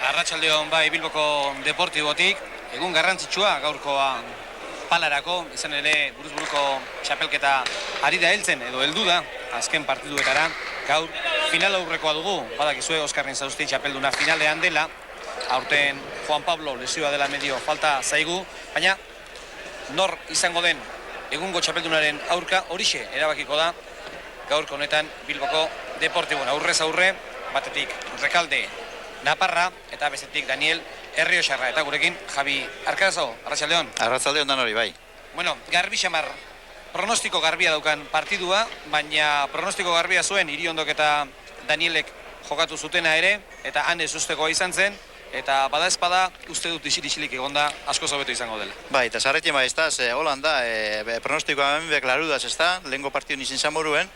Arratsaldeon bai Bilboko Deportibotik, egun garrantzitsua gaurkoa palarako, izan ere buruz-buruko txapelketa ari da heltzen edo heldu da azken partiduetara. Gaur final aurrekoa dugu, badakizue Oskar Nizausti txapelduna finalean dela, aurten Juan Pablo lesioa dela medio falta zaigu, baina nor izango den egungo txapeldunaren aurka horixe erabakiko da gaurko honetan Bilboko Deportibon aurrez aurre, batetik Rekalde Naparra eta bestetik Daniel Errioxarra eta gurekin Javi Arkadazo, arratsaldeon. Arratsaldeon dan hori bai. Bueno, garbi xamar, pronostiko garbia daukan partidua, baina pronostiko garbia zuen Iriondok eta Danielek jokatu zutena ere, eta han ez ustekoa izan zen, eta badaezpada uste dut isilik egonda asko zobeto izango dela. Bai, eta zarretien bai, ez da, Holanda, pronostikoa hemen beklarudaz, ez da, lehenko partidun izin zamoruen,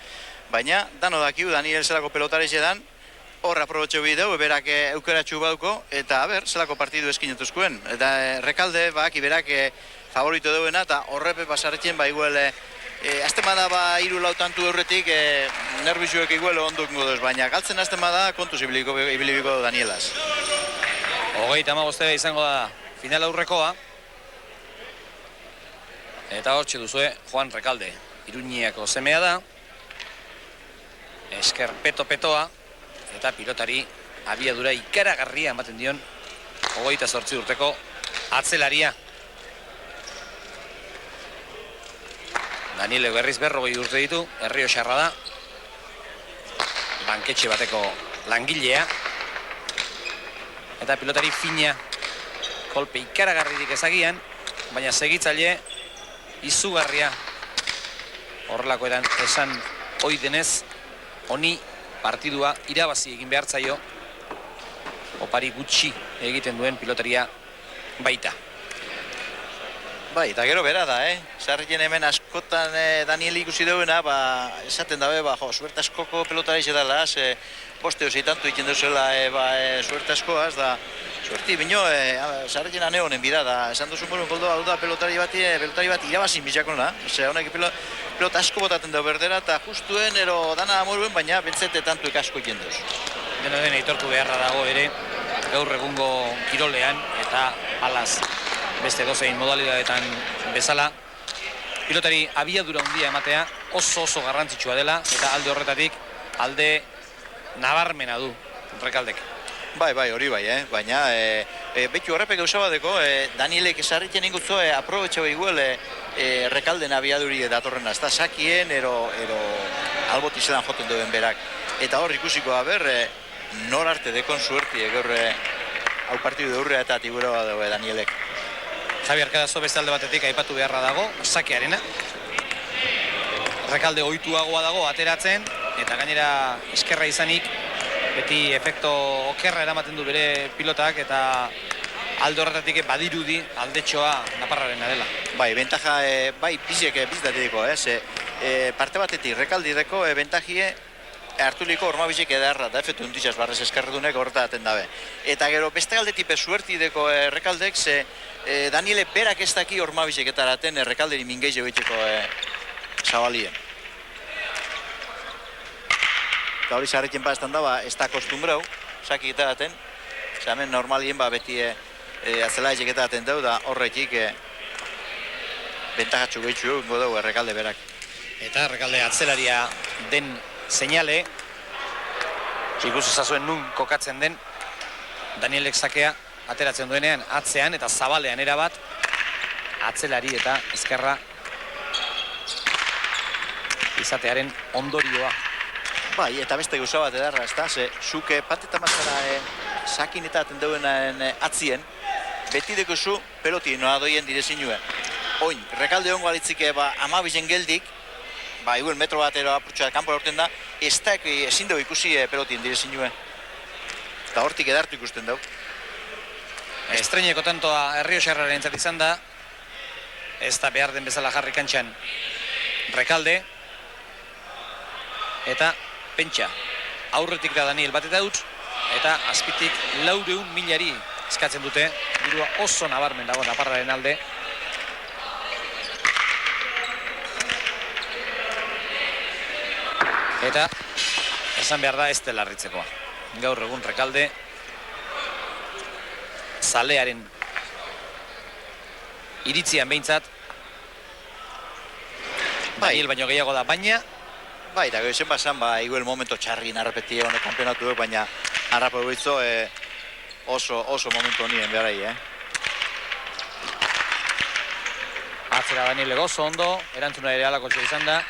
baina dano dakiu Daniel zelako pelotare dan, hor aprobetxo bideu, berak eukeratxu bauko, eta zelako partidu eskinetuzkoen. Eta Rekalde, berak favorito deuena, eta horrepe pasarretien, igual, aztemada hiru lau tantu horretik, nervizuek igual onduk moduz, baina galtzen aztemada kontuz ibiliko Danielaz. 35 izango da final aurrekoa, eta hortxe duzue Juan Rekalde, Iruñiako semea da, esker petoa, eta pilotari abiadura ikaragarria ematen dion 28 urteko atzelaria. Daniel berriz 40 urte ditu, Errioxarra da, banketxe bateko langilea, eta pilotari fina, kolpe ikaragarririk ezagian, baina segitzaile izugarria. Horrelakoetan esan ohi denez, honi partidua irabazi egin behar zaio, opari gutxi egiten duen pilotaria baita. Bai, eta gero bera da, Sarrien hemen askotan Daniel ikusi duena, esaten dabe, suerte askoko pelotari dela, poste hori tantu egiten duzela, suerte askoaz, da, suerti, bino, Sarrien ane honen bida, da, esan duzu morun goldo, hau da, pelotari bat irabazin bizakon da, honek pelota asko botaten dugu berdera, eta justuen, ero dana amoruen, baina bentzete tantu asko egiten duz. Dena den aitortu beharra dago ere, gaur egungo kirolean, eta alaz, beste dozein modalidadetan bezala, pilotari abiadura handia ematea oso garrantzitsua dela, eta alde horretatik, alde nabarmena du Rekaldek. Bai, hori bai, baina betu horrepek gauza badeko, Danielek esarritien ingutzo aprobetxo igual Rekalden abiaduri datorrena, ez da, sakien, ero albot izelan joten duen berak. Eta hor ikusiko nor arte dekon suerti, gaur hau partidu deurrea eta tibura dago Danielek. Javi Arkadazo beste alde batetik aipatu beharra dago, sakearena. Rekalde ohituagoa dago ateratzen, eta gainera eskerra izanik, beti efekto okerra eramaten du bere pilotak, eta alde horretatik badirudi aldetxoa Naparrarena dela. Bai, bentaja, bizek bizdatiko, parte batetik Rekaldideko bentajie hartuliko ormabizek edarra, da efektu untizaz barrez eskerretunek horretaten dabe. Eta gero beste aldetipe suertideko Rekaldek, Daniele berak ez daki ormabizek etaraten Rekalderi mingeiz egiteko zabalien. Eta hori zarretien pastan da, ez da kostumbrau, saki etaraten, hemen normalien beti atzela egitaraten dau, da horretik bentajatxu behitxu egingo dugu Rekalde berak. Eta Rekalde atzelaria den seinale, ikusi zazuen nun kokatzen den, Danielek sakea ateratzen duenean atzean eta zabalean erabat, atzelari eta ezkerra izatearen ondorioa. Bai, eta beste gauza bat edarra, ez da, zuke pateta mazara sakin eta aten duenaren atzien, beti dekuzu peloti noa doien direzinue. Oin, Rekalde hongo alitzike amabizen geldik, igual metro bat ero apurtxoa kanpo horten da, ez da ezin dugu ikusi pelotien direzinue. Eta hortik edartu ikusten dugu. Estreineko tantoa Errioxarraren entzat izan da, ez da behar den bezala jarri kantxan Rekalde, eta pentsa, aurretik da Daniel bat eta dut, eta azpitik 400.000 eskatzen dute, dirua oso nabarmen dago Naparraren alde. Eta esan behar da ez dela harritzekoa. Gaur egun Rekalde zalearen iritzian behintzat. Daniel baino gehiago da, baina bai, da goizen basan, igual momento txarrin arrepetia honek kampeonatu, baina harrapo goitzo oso momentu honien beharai, Atzera Daniel oso ondo, erantzuna ere alako izan da.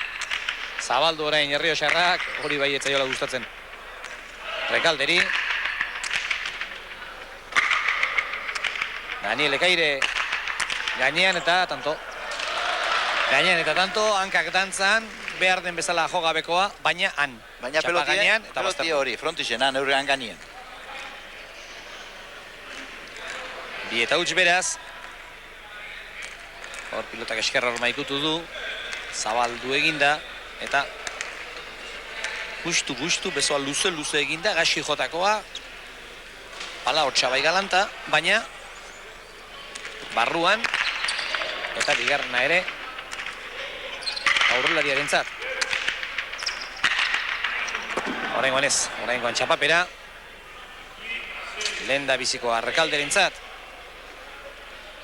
Zabaldu orain Errioxarrak, hori bai etzaiola gustatzen Rekalderi. Daniel Ekaire gainean eta tanto. Gainean eta tanto, hankak dantzan, behar den bezala jogabekoa, baina han. Baina pelotia hori, frontixena, neurean gainien. Bi eta huts beraz. Hor pilotak eskerra hor maikutu du. Zabaldu eginda. Eta gustu, bezoa luze eginda, gaxi jotakoa. Pala hor txabai galanta, baina barruan. Eta bigarrena ere aurrelariaren zat. Oraingoan txapapera. Lehen da bizikoa Rekalderen zat.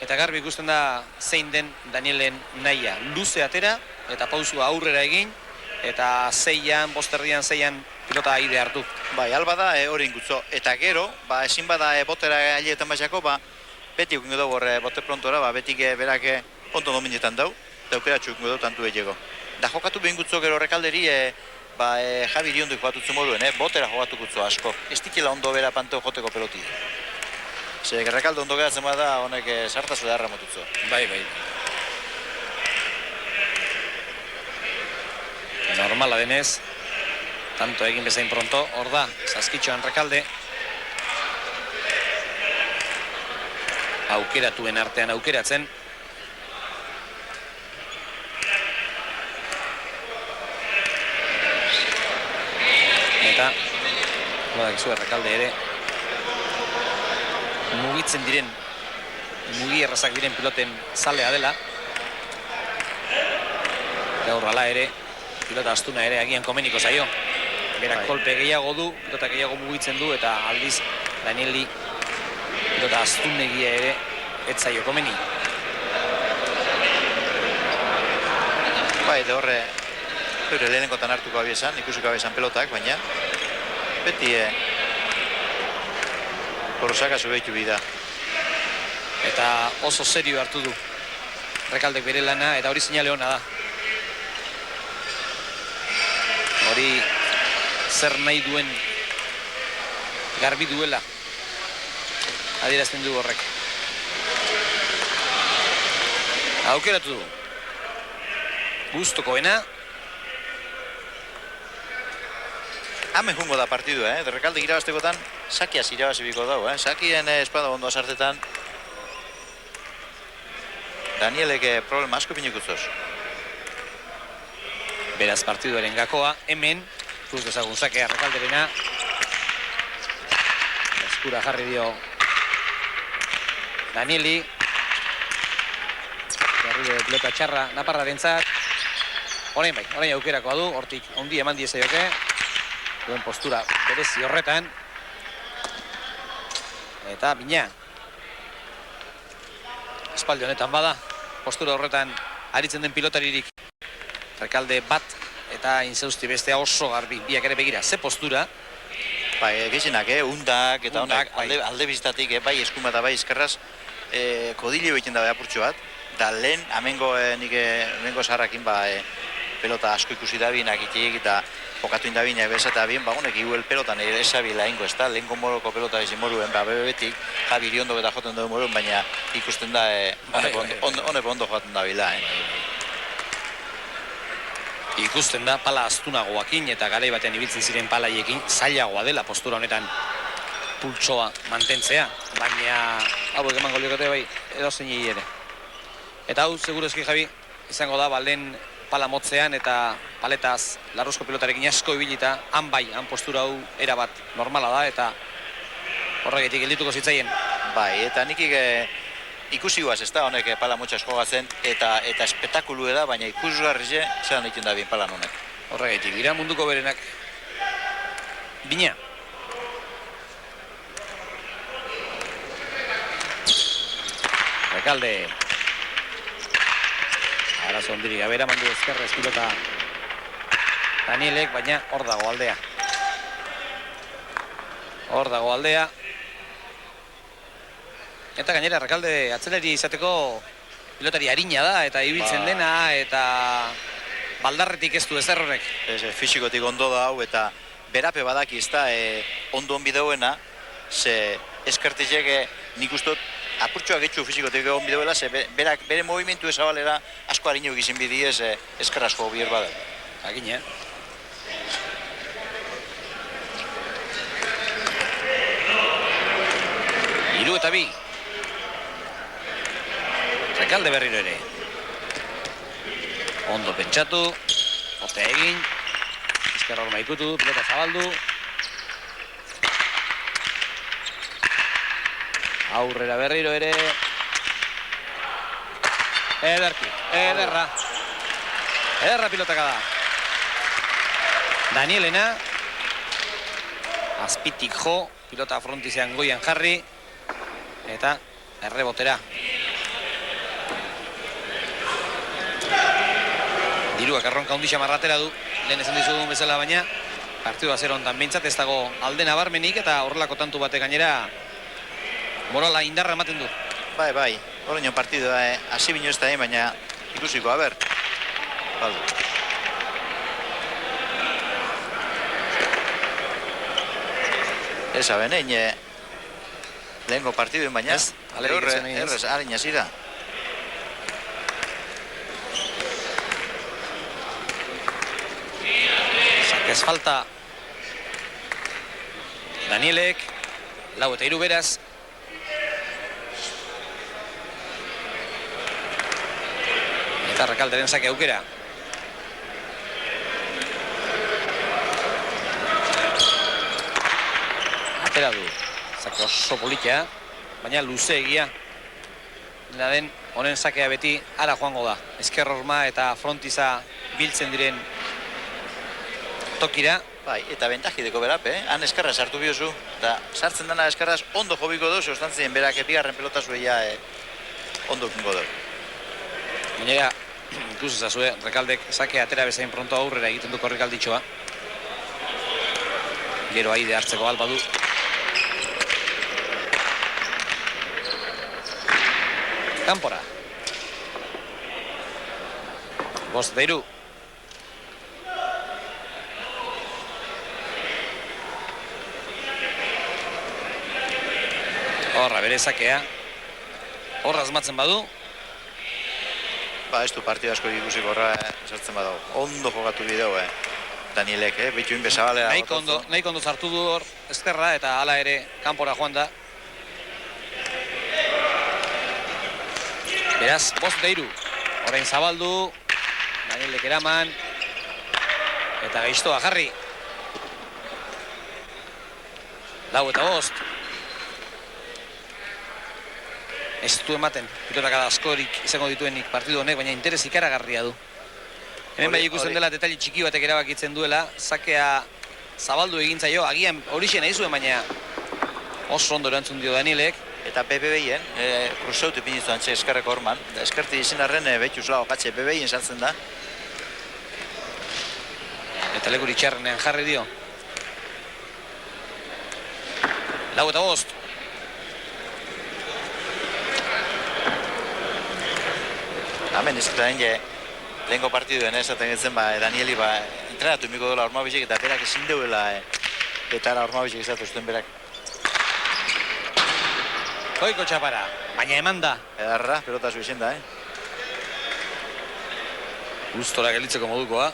Eta garbi ikusten da zein den Danielen nahia. Luze atera eta pausua aurrera egin. Eta bosterdian zeian pilota aide hartu. Bai, alba da hori ingutzo. Eta gero, ezin bada botera aileetan baixako, beti ukingo dugu bote prontora, betik berak ondo dominetan dau, eta aukeratxu ukingo dugu tantu egego. Da jokatu behin gutzo gero Rekalderi, Javi Riondo jokatutzen moduen, botera jokatu gutzo asko. Ez dikela ondo bera panteo joteko peloti. Zer, Rekalde ondo geratzen bada, honek sartazu da motutzo. Bai. Normala denez, tanto egin bezain pronto, hor da, Saskitxoan Rekalde. Aukeratuen artean aukeratzen. Eta, badakizu Rekalde ere, mugitzen diren, mugi errazak diren piloten zalea dela. Gaur hala ere, pilota astuna ere agian komeniko zaio. Berak kolpe gehiago du, pilota gehiago mugitzen du, eta aldiz Danieli pilota astunegia ere ez zaio komeni. Eta horre, lehenengotan hartuko abiesan, ikusiko abiesan pelotak, baina beti korosakazu behitu bida. Eta oso serio hartu du Rekaldek bere lana, eta hori sinale hona da. Hori zer nahi duen garbi duela adierazten du horrek. Aukeratu du. Gustokoena. Hemen jungo da partidu, Rekaldek irabaztekotan Sakiaz irabazibiko dau, Sakien espada ondo sartetan Danielek problema asko pinikuzoz. Beraz partiduaren gakoa, hemen ikus dezagun sakea Rekalderena. Eskura jarri dio Danieli. Garrido de pelota txarra Naparrarentzat. Orain aukerakoa du, hortik ondi eman diezaioke. Duen postura berezi horretan. Eta bina. Espaldi honetan bada, postura horretan aritzen den pilotaririk. Rekalde bat eta Inzausti bestea oso garbi, biak ere begira. Ze postura? Gizienak, undak eta honek alde bizitatik, bai eskuma eta bai eskerraz, kodile behiten da apurtxo bat. Da lehen, amengo zaharrakin pelota asko ikusi da binak itik eta jokatu indabinak bezata bien, honek iguel pelotan esabila ingo, ez da, lehen moroko pelota ezin moruen, bebetik, Javi Riondo eta joten dugu moruen, baina ikusten da, honek ondo jokaten da bila, Ikusten da pala astunagoakin eta garai batean ibiltzen ziren palaiekin zailagoa dela postura honetan pultsoa mantentzea, baina hauek emango liokote bai edozein ere. Eta hau, segurezki Javi, izango da lehen pala motzean eta paletaz larruzko pilotarekin asko ibilita, han postura hau erabat normala da eta horregetik geldituko zitzaien. Bai, eta nikik ikusi guaz, ez da, honek pala motxas jogatzen eta espektakulu da, baina ikusgarri zelan egiten da bien palan honek. Horregetik, dira munduko berenak. Bina. Rekalde. Arazo ondiri gabera mandu ezkerrez pilota Danielek, baina hor dago aldea. Hor dago aldea. Eta gainera Rekalde atzelari izateko pilotari arina da eta ibiltzen dena eta baldarretik ez du ezer horrek. Fisikotik ondo da hau eta berape badaki ez da ondo onbi dauena, ze eskertizek nik ustot apurtxoak etxu fisikotik egon bideuela, ze berak bere movimentu ezabalera asko harino egizin bidiez eskerrasko bier bada. Agine. Hiru eta bi. Rekalde berriro ere. Ondo pentsatu, poste egin, eskerra horma ikutu, pilota zabaldu. Aurrera berriro ere. Ederki, ederra. Ederra pilotaka da. Danielena. Azpitik jo, pilota frontizean goian jarri. Eta errebotera. Diruak erronka hundi xamarratera du, lehen esan dizugun bezala baina, partidua zer ondan behintzat ez dago alde nabarmenik eta horrelako tantu batek gainera morala indarra ematen du. Bai, horrein partidua hasi bino ez da, baina ikusiko, a ber. Ez aben, lehenko partiduen baina, errez, harin hasira. Ez falta Danielek, 4-3 beraz. Eta Rekalderen sake aukera. Atera du, sake oso politia, baina luze egia. Dena den, honen sakea beti ara joango da. Ezker horma eta frontiza biltzen diren tokira. Bai, eta bentajideko berape, han eskarra sartu biozu, eta sartzen dana eskarraz ondo jobiko dozu, ostantzien berak bigarren pelota zueia ondo kingo du. Gainera, ikusi zazue, Rekaldek sake atera bezain pronto aurrera egiten duko Rekalditxoa. Gero aide hartzeko alba du. Kanpora. 5-3. Horra, bere sakea. Horra asmatzen badu. Ba, ez du partida asko ikusiko horra sartzen badago. Ondo jogatu bideo, Danielek, behitu inbezabalera. Nahiko ondo sartu du hor ezkerra eta hala ere kanpora joan da. Beraz, 5-3. Orain zabaldu. Danielek eraman. Eta gaiztoa jarri. 4-5. Ez du ematen, pilotak askorik izango dituenik partidu honek, baina interes ikaragarria du. Hemen bai ikusten dela detaili txiki batek erabakitzen duela, sakea zabaldu egintzaio, agian horixe nahi zuen, baina oso ondo erantzun dio Danielek. Eta BBB-en, kruzautu ipinizu antxe eskarreko horman, eskarti izin arren behituz lau, katxe BBB-en sartzen da. Eta lekuri txarrenean jarri dio. 4-5. Hemen izkutaren lehenko partiduen esaten getzen, Danieli entrenatu emiko dola Ormabizek eta berak ezin deuela betara Ormabizek izatu zuten berak. Goiko txapara, baina eman da. Edarra, pelota zu izen da, Gustora gelitzeko modukoa,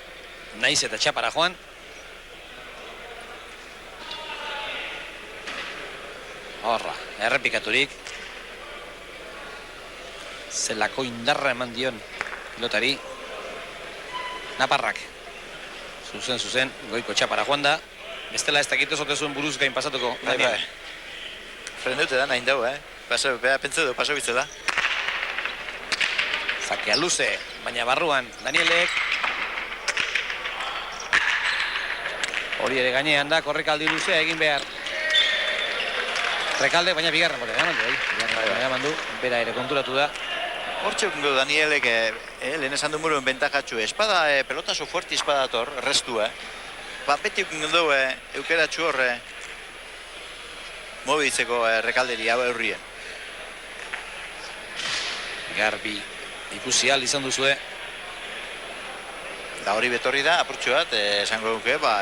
naiz eta txapara joan. Horra, errepikaturik. Zelako indarra eman dion pilotari. Naparrak. Zuzen, goiko txapara joan da. Bestela ez dakit ozote zuen buruz gain pasatuko. Bai. Frendeute da nahi dau, pentsa du, paso bitzela. Zakea luze, baina barruan Danielek. Hori ere gainean da, korrekaldi luzea egin behar. Rekalde, baina bigarren botea eman du, bigarren eman du, bera ere konturatu da. Hortxe ukingo Danielek, lehen esan du muruen bentakatxu, espada, pelotazo fuerti espadator, restu, ba, beti ukingo du, eukeratxu hor, mobitzeko Rekalderi hau eurrien. Garbi ikusi ahal izan duzue. Da hori betorri da, apurtxo bat, esango duke, ba,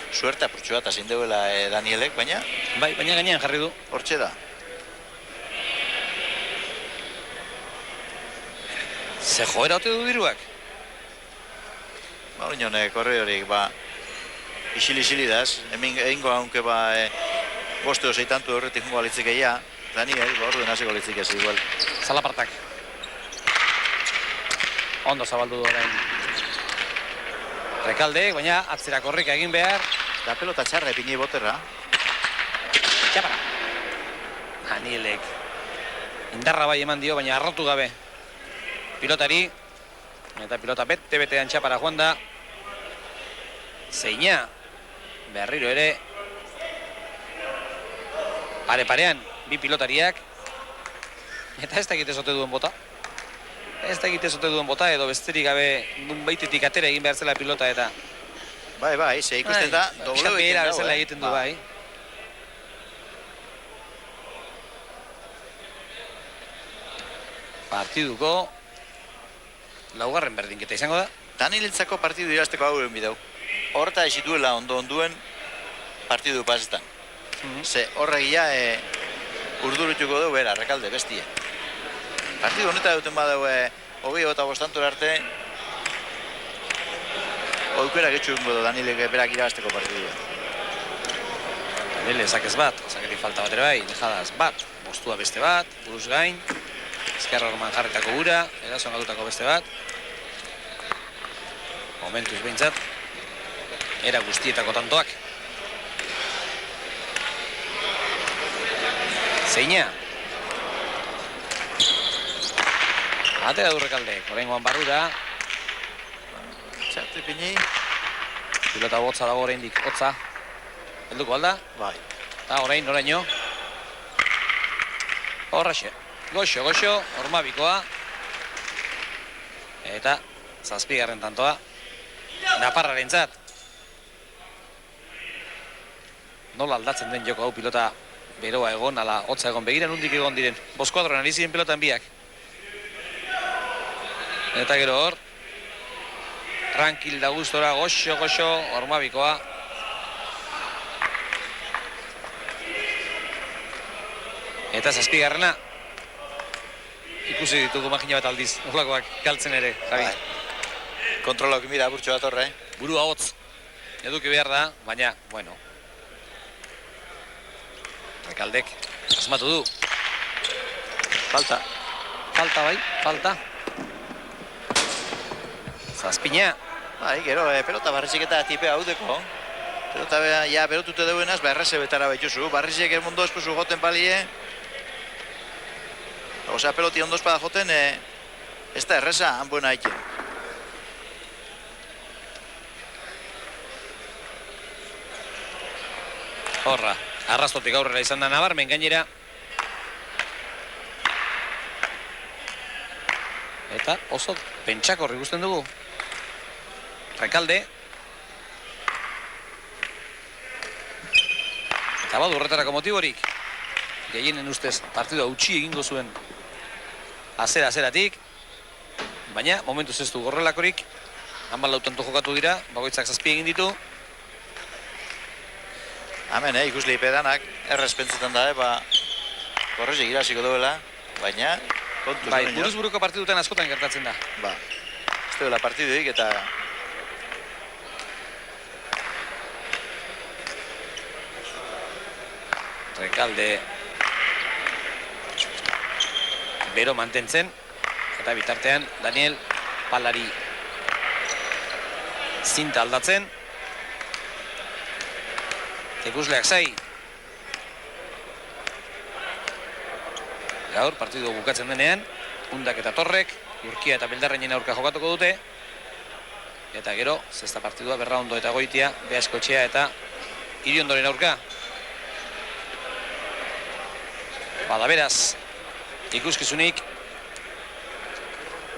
suerte apurtxo bat hazin deuela Danielek, baina... Bai, baina gainean jarri du. Hortxe da. Ze joera ote du diruak? Ba, union, korre horik, ba, isili daz, hemen egingo haunke, ba, boste oseitantu horretik jungo alitzik egia, Daniel, ba, orduen hasiko alitzik ez, igual. Zalapartak. Ondo zabaldu du orain. Rekalde, baina atzera korrika egin behar. Da pelota txarra epini boterra. Txapara. Danielek. Indarra bai eman dio, baina arrotu gabe. Pilotari. Eta pilota bete-betean txapara joan da. Zeina. Berriro ere. Pare-parean, bi pilotariak. Eta ez da egite zote duen bota. Ez da egite zote duen bota edo besterik gabe nunbaitetik atera egin behar zela pilota eta... Bai, ze ikusten da, dobleu egiten dago, bezala egiten du bai. Partiduko laugarren berdinketa izango da. Danielentzako partidu irazteko hauen bideu. Horta esituela onduen partidu pasetan. Ze horregia urdurutuko du bera, Rekalde, bestie. Partidu honeta duten badau 25 arte aukera getxu ingo du Danielek berak irabazteko partidua. Daniel ezakez bat, ezaketik falta bat ere bai, dejadaz bat, bostua beste bat, buruz gain, ezkerra orman jarretako gura, erasoan gadutako beste bat. Momentuz behintzat, era guztietako tantoak. Zeina. Atera du Rekaldek, oraingoan barrura. Txarte pini. Pilota botza dago oraindik, hotza. Helduko alda? Bai. Eta orain, noraino. Horraxe. Goxo, Ormabikoa. Eta zazpigarren tantoa. Naparrarentzat. Nola aldatzen den joko hau pilota beroa egon, ala hotza egon, begira nundik egon diren. Boskuadroan ari ziren pilotan biak. Eta gero hor, tranquil da gustora, goxo, Ormabikoa. Eta zazpigarrena. Ikusi ditugu magina bat aldiz, nolakoak galtzen ere, Javi. Kontrolok mira burtsu bat horre. Burua hotz, eduki behar da, baina, bueno. Rekaldek, asmatu du. Falta. Falta. Zazpina. Bai, gero, pelota barriziketa tipe haudeko. Pelota ja berotute duenaz, erreze betara baituzu. Barrizek mondo espuzu joten balie. Osea, peloti ondo espada joten, ez da erreza, han buena haiken. Horra, arrastotik aurrera izan da nabarmen gainera. Eta oso pentsakorri ikusten dugu. Rekalde. Eta badu horretarako motiborik. Gehienen ustez partidua utxi egingo zuen azeratik. Baina momentuz ez du gorrelakorik. Hanban lautanto jokatu dira, bakoitzak zazpi egin ditu. Hemen, ikusli pedanak, errespentzetan da, korrezek irasiko duela, baina kontuz. Bai, buruz-buruko partidutan askotan gertatzen da. Ba, ez duela partiduik eta... Rekalde bero mantentzen, eta bitartean Daniel palari zinta aldatzen. Ikusleak zai. Gaur, partidu bukatzen denean, Undak eta Torrek, Urkia eta Bildarreinen aurka jokatuko dute. Eta gero, zesta partidua Berraondo eta Goitia, Beaskotxea eta Iriondoren aurka. Bada beraz, ikuskizunik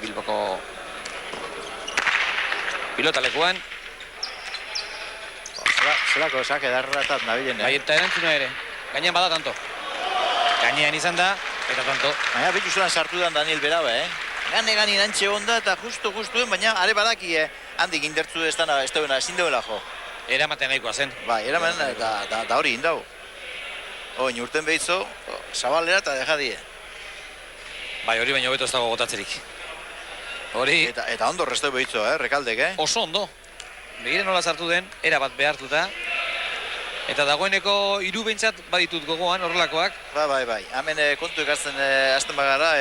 Bilboko pilotalekuan. Zelako esak edarratat nabilen. Bai, eta erantzuna ere. Gainean bada tanto. Gainean izan da, eta tanto. Baina bitu zelan sartu dan Daniel Beraba, Gane nantxe onda eta justu-justuen, baina are badaki, handik indertzu ez duena, ezin duela jo. Eramaten nahikoa zen. Bai, eraman da hori indau. Oin urten behitzo, zabalera eta deja die. Bai, hori baino beto ez dago gotatzerik. Hori Eta ondo restu behitzo, Rekaldek, oso ondo. Begire nola sartu den, erabat behartuta. Eta dagoeneko 3 behintzat baditut gogoan horrelakoak. Bai. Hemen kontu ekartzen azten bagara,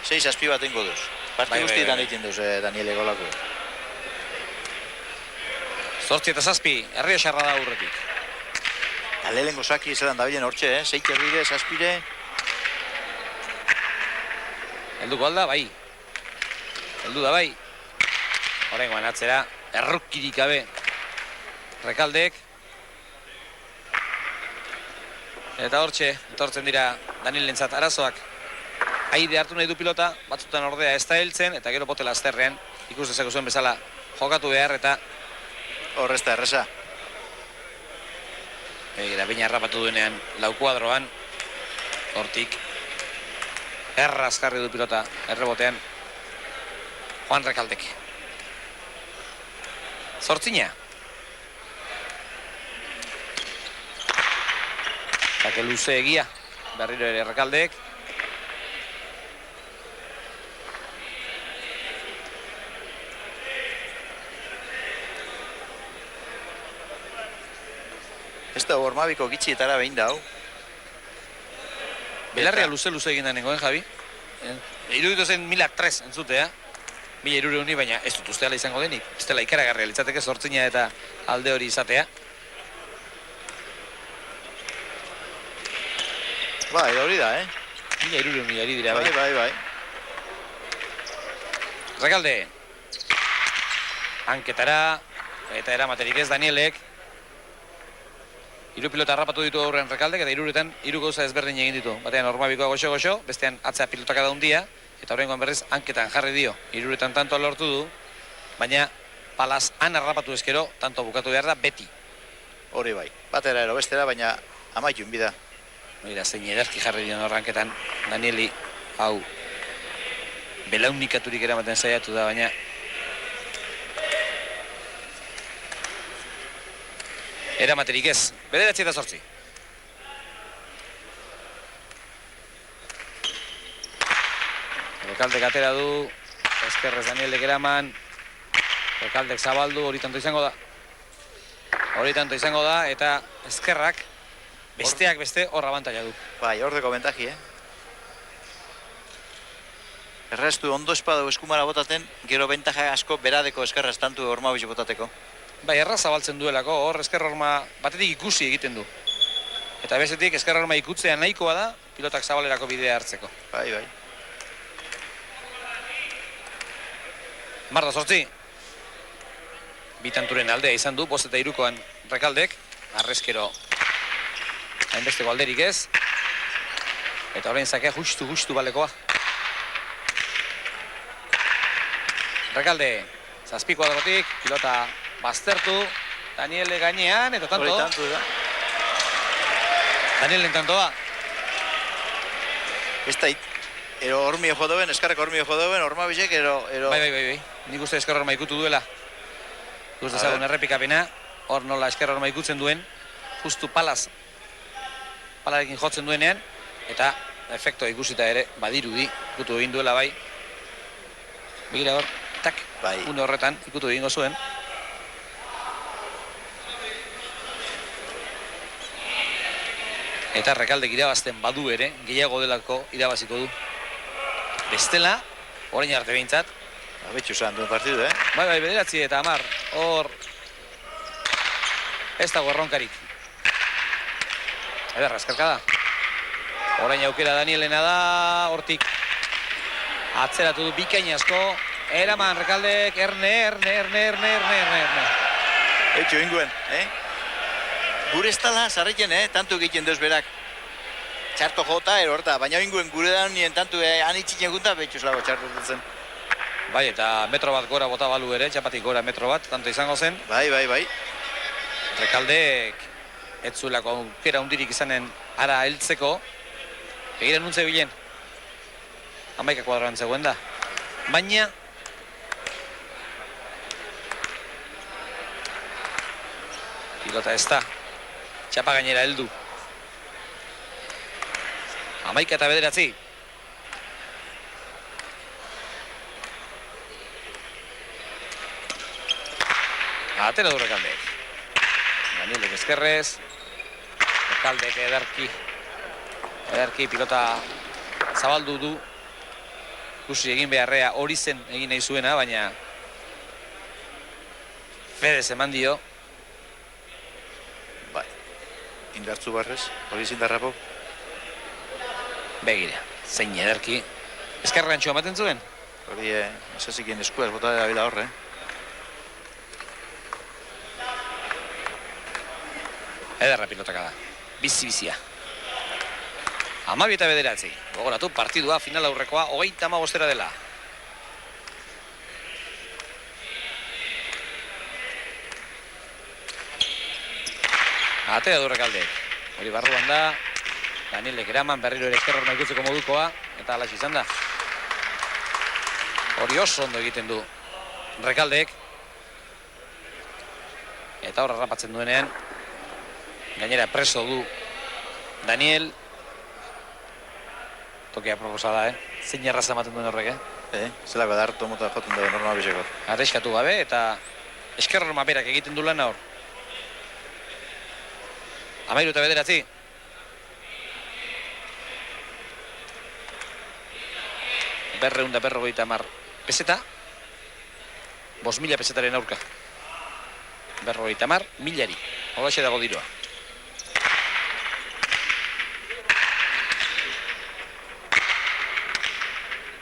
6 azpi bat ingo duz. Parti guztietan egiten duz, Daniel egolako. 8 eta 7, herria xarra da aurretik. Lehenengo saki zelan dabilen hortxe, 6 herrire, 7. Helduko alda, bai. Heldu da, bai. Horrengoan atzera, errukirik gabe Rekaldek. Eta hortxe, etortzen dira Danielentzat arazoak. Aide hartu nahi du pilota, batzutan ordea ez da heltzen, eta gero potela azterrean, ikus dezako zuen bezala jokatu behar, eta horrezta erresa. Begira, baina harrapatu duenean lau kuadroan, hortik erraz jarri du pilota errebotean Juan Rekaldek. Zortzina. Zake luze egia, berriro ere Rekaldek. Ez da Ormabiko gitxietara behin dau. Belarria luze egin da nengoen, Javi. Iruditu zen 1003 entzutea. 1300 baina ez dut usteala izango denik. Ez dela ikaragarria litzateke zortzina eta alde hori izatea. Bai, hori da, 1300 ari dira, bai. Bai. Rekalde. Hanketara, eta eramaterik ez Danielek. 3 pilota harrapatu ditu aurrean Rekaldek, eta 3etan 3 gauza ezberdin egin ditu. Batean Ormabikoa goxo-goxo, bestean atzea pilotaka daundia, eta horrengoan berriz hanketan jarri dio. 3etan tanto lortu du, baina palaz han harrapatu ezkero, tanto bukatu behar da beti. Hori bai, batera ero bestera, baina amaitu inbida. Mira, zein ederki jarri dion horranketan Danieli, hau, belaunikaturik eramaten saiatu da, baina eramaterik ez, 9-8. Rekaldek atera du, eskerrez Danielek eraman, Rekaldek zabaldu, hori tanto izango da, eta eskerrak, besteak beste hor abantaila du. Bai, hordeko bentaji, Errestu ondo espadu eskumara botaten, gero bentaja asko beradeko eskerraz tantu Ormabitxo botateko. Bai, erraz zabaltzen duelako, hor esker horma batetik ikusi egiten du. Eta bestetik esker horma ikutzea nahikoa da, pilotak zabalerako bidea hartzeko. Bai. Marta 8. Bitanturen aldea izan du, 5 eta 3koan Rekaldek. Arrezkero hainbesteko alderik ez. Eta horrein zakea justu balekoa. Rekalde, 7 kuadrotik, pilota baztertu, Daniele gainean, eta tanto. Hori tanto da. Danielen tantoa. Ez da, ero hormio jodoben, eskarrek hormio jodoben, Ormabitxek, ero... Bai. Nik uste esker horma ikutu duela. Guz dezagun errepikapena, hor nola esker horma ikutzen duen, justu palarekin jotzen duenean, eta efektoa ikusita ere, badirudi, ikutu egin duela bai. Begira hor, tak, une horretan ikutu egingo zuen. Eta Rekaldek irabazten badu ere, gehiago delako irabaziko du. Bestela, orain arte behintzat. Abetxu zan duen partidu, Bai, 9 eta 10, hor ez dago erronkarik. Ederra, eskarka da. Orain aukera Danielena da, hortik atzeratu du bikain asko. Eraman Rekaldek, erne. Etxo inguen, Gure ez tala, zarreken, tantu egiten deuz berak. txarto jota, horta, baina inguen gure da nien tantu anitzik egunta, behitxuz lago txarto dutzen. Bai, eta metro bat gora bota balu ere, txapatik gora metro bat, tanto izango zen. Bai. Rekaldek ez zuelako aukera hundirik izanen ara heltzeko. Egiren nuntze bilen. 11 kuadroan zegoen da. Baina pilota ez da. Txapa gainera heldu. 11 eta 9. Atera du Rekaldek. Danielek ezkerrez. Rekaldek ederki pilota zabaldu du. Ikusi egin beharrea hori zen egin nahi zuena, baina Fedez eman dio. Bai, indartzu barrez, hori zindarrapo. Begira, zein ederki. Ezkerrean txua ematen zuen? Hori, esazikien eskuaz, bota da bila horre. Ederra pilotaka da. Bizi-bizia. 12 eta 9. Gogoratu, partidua final aurrekoa 35 dela. Atea du Rekaldek. Hori barruan da. Danielek eraman berriro ere eskerror maikutzeko modukoa. Eta alax izan da. Hori oso ondo egiten du Rekaldek. Eta hor harrapatzen duenean. Gainera preso du Daniel. Tokia proposa da, zein erraza ematen duen horrek, Zelako da hartu mota joten da normal bizeko. Arreskatu gabe eta eskerror maperak egiten du lan hor. 13 eta 9. Berreunda berrogeita mar peseta. 5.000 pesetaren aurka. Berrogeita mar, 1.000-ari. Holaxe dago diroa.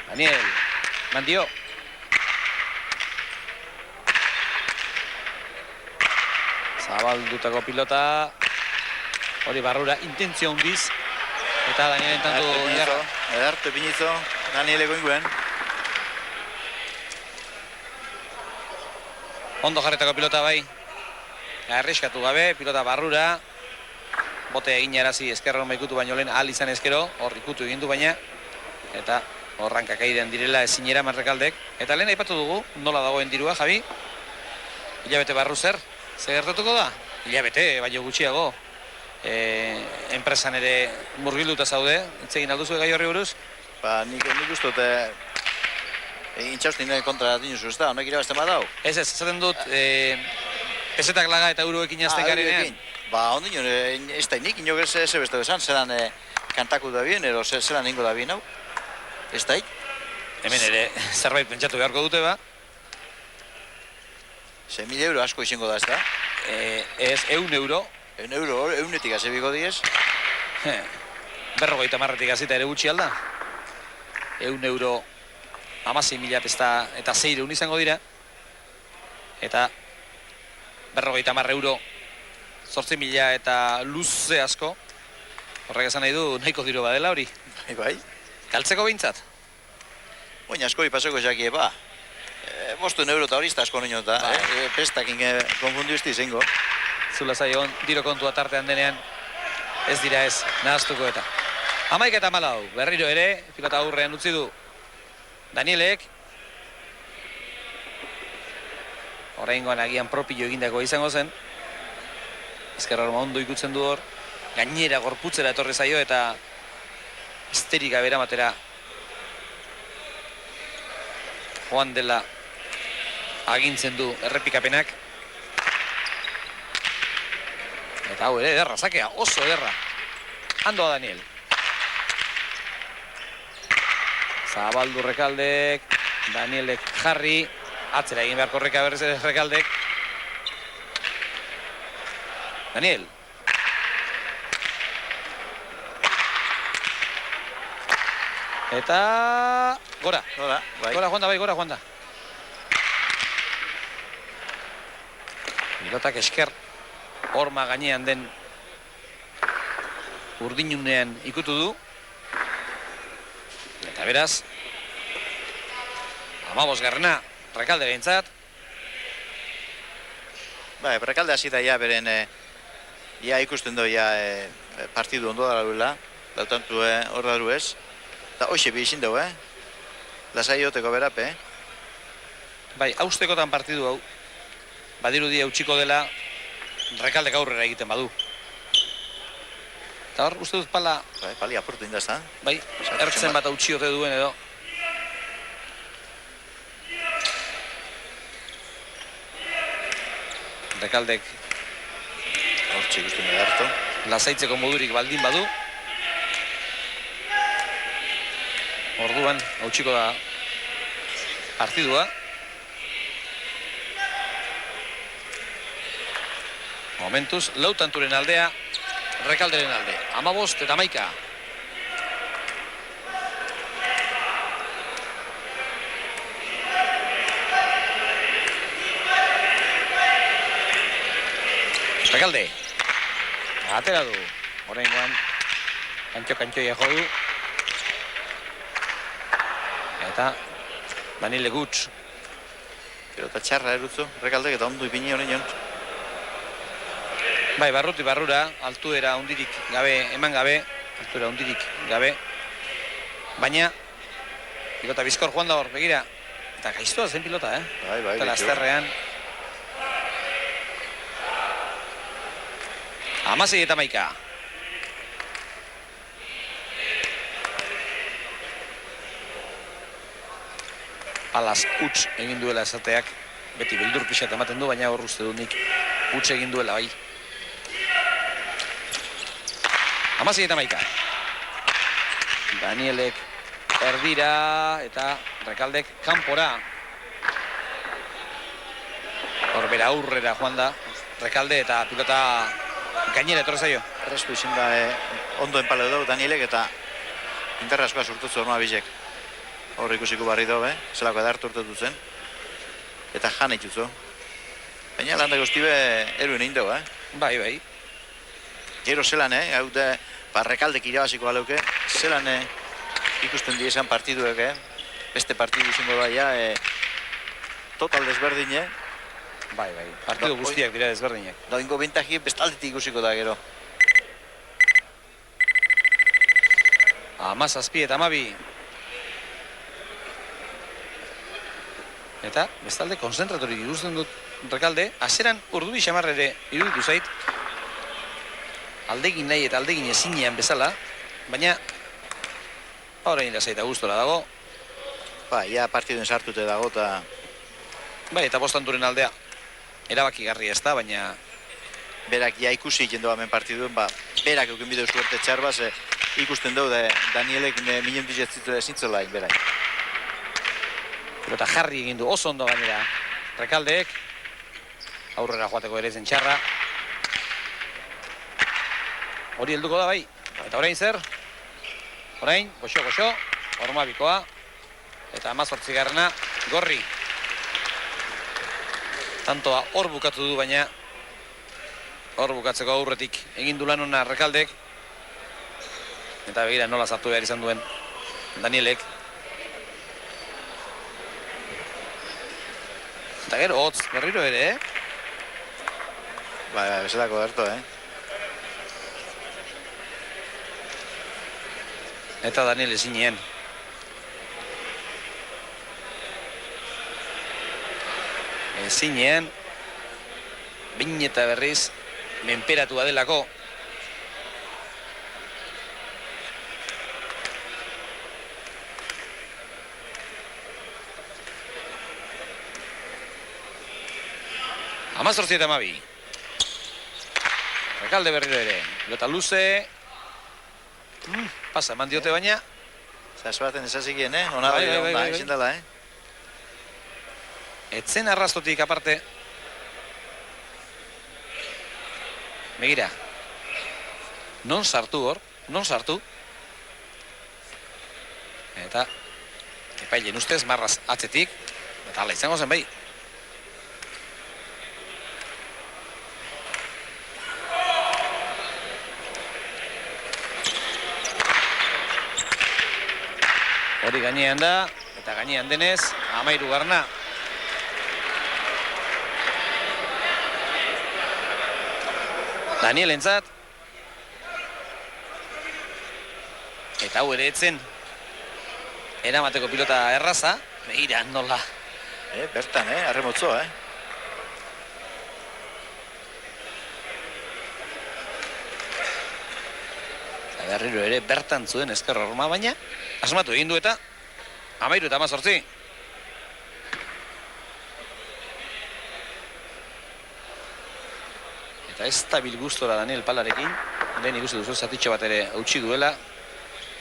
Daniel, mandio. Zabaldutako pilota. Hori barrura, intentzio hundiz. Eta Danielen tanto jarra. Edartu pinizo, Danieleko inguen. Ondo jarretako pilota bai. Arriskatu gabe, pilota barrura. Bote egin arazi eskerron maikutu baino lehen ahal izan eskero. Hor ikutu egin du baina. Eta horrankak airean direla ezinera Rekaldek. Eta lehen aipatu dugu, nola dagoen dirua, Javi? Hilabete barru zer gertatuko da? Hilabete, baino gutxiago. Enpresan ere murgilduta zaude, itzegin alduzu gai horri buruz? Ba, nik uste dut intxaustin kontra dinuzu, ez da? Honek irabazten badau? Ez, esaten dut, pesetak laga eta euroekin azten garenean. Ba, ondino, ez da nik inok ez beste esan, zelan kantaku da bien, ero zelan ingo da bien hau? Ez da ik? Hemen ere zerbait pentsatu beharko dute ba? 6.000 euro asko izango da, ez da? Ez, 100 euro. 100 euro, 100-etik azebiko diez? 50 azita ere gutxi alda. 100 euro 16.000 pesta eta 600 izango dira. Eta 50 euro 8.000 eta luze asko. Horrek esan nahi du nahiko diro badela hori. Bai. Galtzeko behintzat? Oina asko ipaseko jakie ba. 500 euro eta hori izta asko niño eta pestakin konfundu izti izango. Zula zaion, diro kontua tartean denean ez dira ez, nahaztuko eta. 11 eta 14, berriro ere, pilota aurrean utzi du Danielek. Oraingoan agian propio egindako izango zen. Ezkerra ondo ikutzen du hor. Gainera gorputzera etorri zaio eta histerika beramatera joan dela agintzen du errepikapenak. Eta hau ere, ederra, sakea, oso ederra. Andoa Daniel. Zabaldu Rekaldek, Danielek jarri, atzera egin beharko reka berriz ere Rekaldek. Daniel. Eta gora. Gora, bai. Gora joan da, bai, gora joan da. Pilotak esker horma gainean den urdinunean ikutu du. Eta beraz, 15garrena Rekalde behintzat. Rekalde hasi da beren ikusten du partidu ondo dara duela, lautantu hor daru ez. Eta hoxe bi izin dugu, lasai hoteko berape. Bai, haustekotan partidu hau, badirudi hautsiko dela Rekaldek aurrera egiten badu. Eta hor, uste dut pala... Pali apurtu indazta. Bai, ertzen bat hautsi ote duen edo. Rekaldek hortxe ikusten da hartu. Lasaitzeko modurik baldin badu. Orduan, hautsiko da partidua. Momentuz, lautanturen aldea, Rekalderen alde. 15 eta 11. Rekalde. Atera du. Horrengoan, kantxo-kantxoia jo du. Eta Daniele Gutz. Pelota txarra erutzu, Rekaldek eta ondo ipini horrein joan. Bai, barruti barrura, altuera hundirik gabe, eman gabe, altuera hundirik gabe. Baina, pilota bizkor joan da hor, begira. Eta gaiztoa zen pilota, Bai, eta lasterrean. 16 eta 11. Palaz huts egin duela esateak, beti beldur pixat ematen du, baina hor uste du nik huts egin duela bai. 16 eta 11. Danielek erdira eta Rekaldek kanpora. Hor bera aurrera joan da Rekalde eta pilota gainera etorri zaio. Erresku izin da ondo enpale dugu Danielek eta interraskoa surtutzu horma bizek. Hor ikusiko barri dugu, zelako edartu urtetu zen. Eta jan eitutzu. Baina landa guztibe eruen egin dugu, Bai, bai. Gero zelan, hau da, Rekaldek irabaziko baleuke, zelan ikusten diezan partiduek, beste partidu izango da, total desberdin, Bai, bai, partidu guztiak dira desberdinak. Doingo bentaji bestaldetik ikusiko da gero. 17 eta 12. Eta, bestalde, konzentratorik ikusten dut Rekalde, hasieran urdubi xamarra ere iruditu zait, aldegin nahi eta aldegin ezinean bezala, baina horrein da zaita gustora dago. Ja partiduen sartute dago eta... Bai, eta bostanturen aldea erabakigarria ez da, baina... Berak ikusi jendo hemen partiduen, berak euken bideu suerte txarbaz, ikusten dugu Danielek miniontiz ezintzola berak. Eta jarri egin du oso ondo gainera Rekaldeek, aurrera joateko ere zen txarra. Hori helduko da bai, eta orain zer? Orain, goxo, Ormabikoa, eta 18garrena Gorri. Tantoa hor bukatu du, baina hor bukatzeko aurretik egin du lan ona Rekaldek. Eta begira nola sartu behar izan duen Danielek. Eta gero, hotz, berriro ere, Bezalako gertu, Eta Daniel ezinean. Ezinean, bain eta berriz, menperatua delako. Amazortzi eta 12. Rekalde berriro ere. Pilota luze. Pasa, eman diote baina. Zasbaten ezazikien, Ona bai, izin dela, Etzen arrastotik aparte. Begira. Non sartu hor, non sartu. Eta epailen ustez marraz atzetik. Eta ala izango zen bai. Hori gainean da, eta gainean denez, 13. Daniel entzat. Eta hau ere etzen. Eramateko pilota erraza. Begira, nola. Bertan, arremotzo, Berriro ere bertan zuen ezker horma, baina asmatu egin du eta 13-18. Eta ez da bilgustora Daniel Palarekin. Lehen ikusi duzu zatitxo bat ere hautsi duela.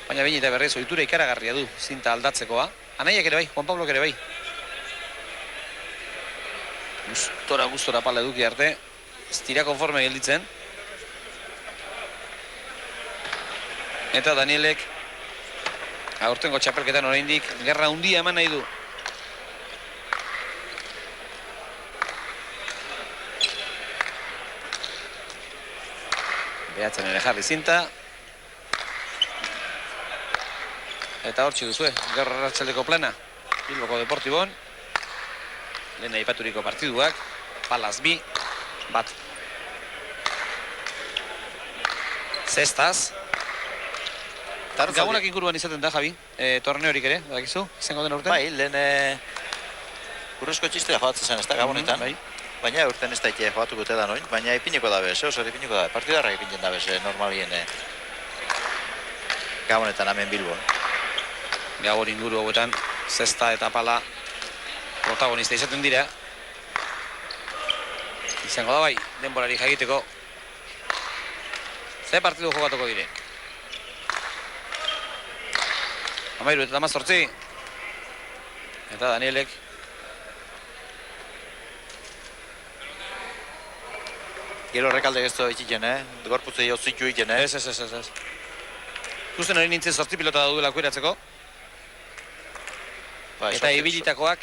Baina behin eta berrez ohitura ikaragarria du zinta aldatzekoa. Anaiak ere bai, Juan Pablok ere bai. Gustora Pala eduki arte. Ez dira konforme gelditzen. Eta Danielek aurtengo txapelketan oraindik gerra handia eman nahi du. Behatzen ere jarri zinta. Eta hortxe duzue, gaur arratsaldeko plana. Bilboko Deportibon. Lehen aipaturiko partiduak. Palaz 2, bat. Zestaz. Gabonak inguruan izaten da, Javi, torneorik ere, badakizu, izango den urten? Bai, lehen urrezko txistera joatzen zen, ez da, Gabonetan. Baina urten ez daite joatuko te da noin, baina ipiniko da bez, osor ipiniko da, partidarrak ipinen da bez, normalien Gabonetan, hemen Bilbon. Gabon inguru hauetan, Zesta eta Pala protagonista izaten dira. Izango da bai, denborari jagiteko. Ze partidu jokatuko dire? 13-18. Eta Danielek Gero Rekalde gezto itxiken, gorputze jo zitu iken, Ez. Justen hori nintzen 8 pilota daudulako iratzeko. Eta ibilitakoak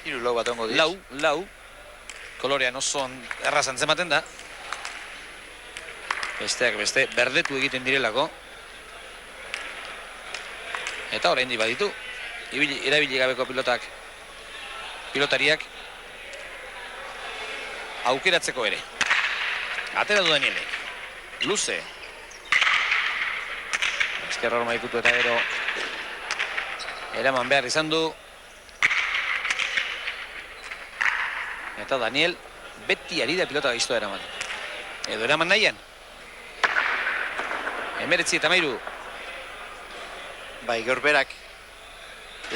3 lau bat ongo diz. Lau. Kolorean oso errazan zematen da. Besteak beste, berdetu egiten direlako. Eta oraindik baditu. Erabili gabeko pilotariak aukeratzeko ere. Atera du Danielek. Luze. Ezkerra horma ikutu eta gero eraman behar izan du. Eta Daniel beti ari da pilota gaiztoa eraman. Edo eraman nahian. 19-13. Bai, gaur berak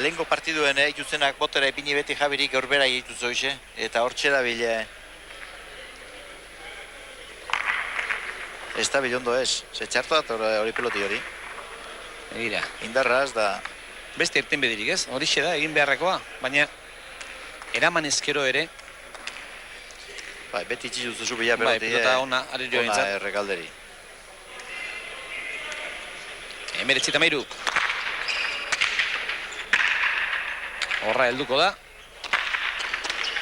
lehenko partiduen ikusenak botera ipini beti Javirik gaur berak egituz hoxe, eta hor txera bile ez da bilondo ez, ze txartu dat hori peloti hori. Egira. Indarraz da... Beste irten bedirik ez, horixe da egin beharrekoa, baina eraman ezkero ere. Bai, beti itxizuzu bila peloti. Bai, pelota ona arerio entzat. Ona Errekalderi. 19-13. Horra helduko da.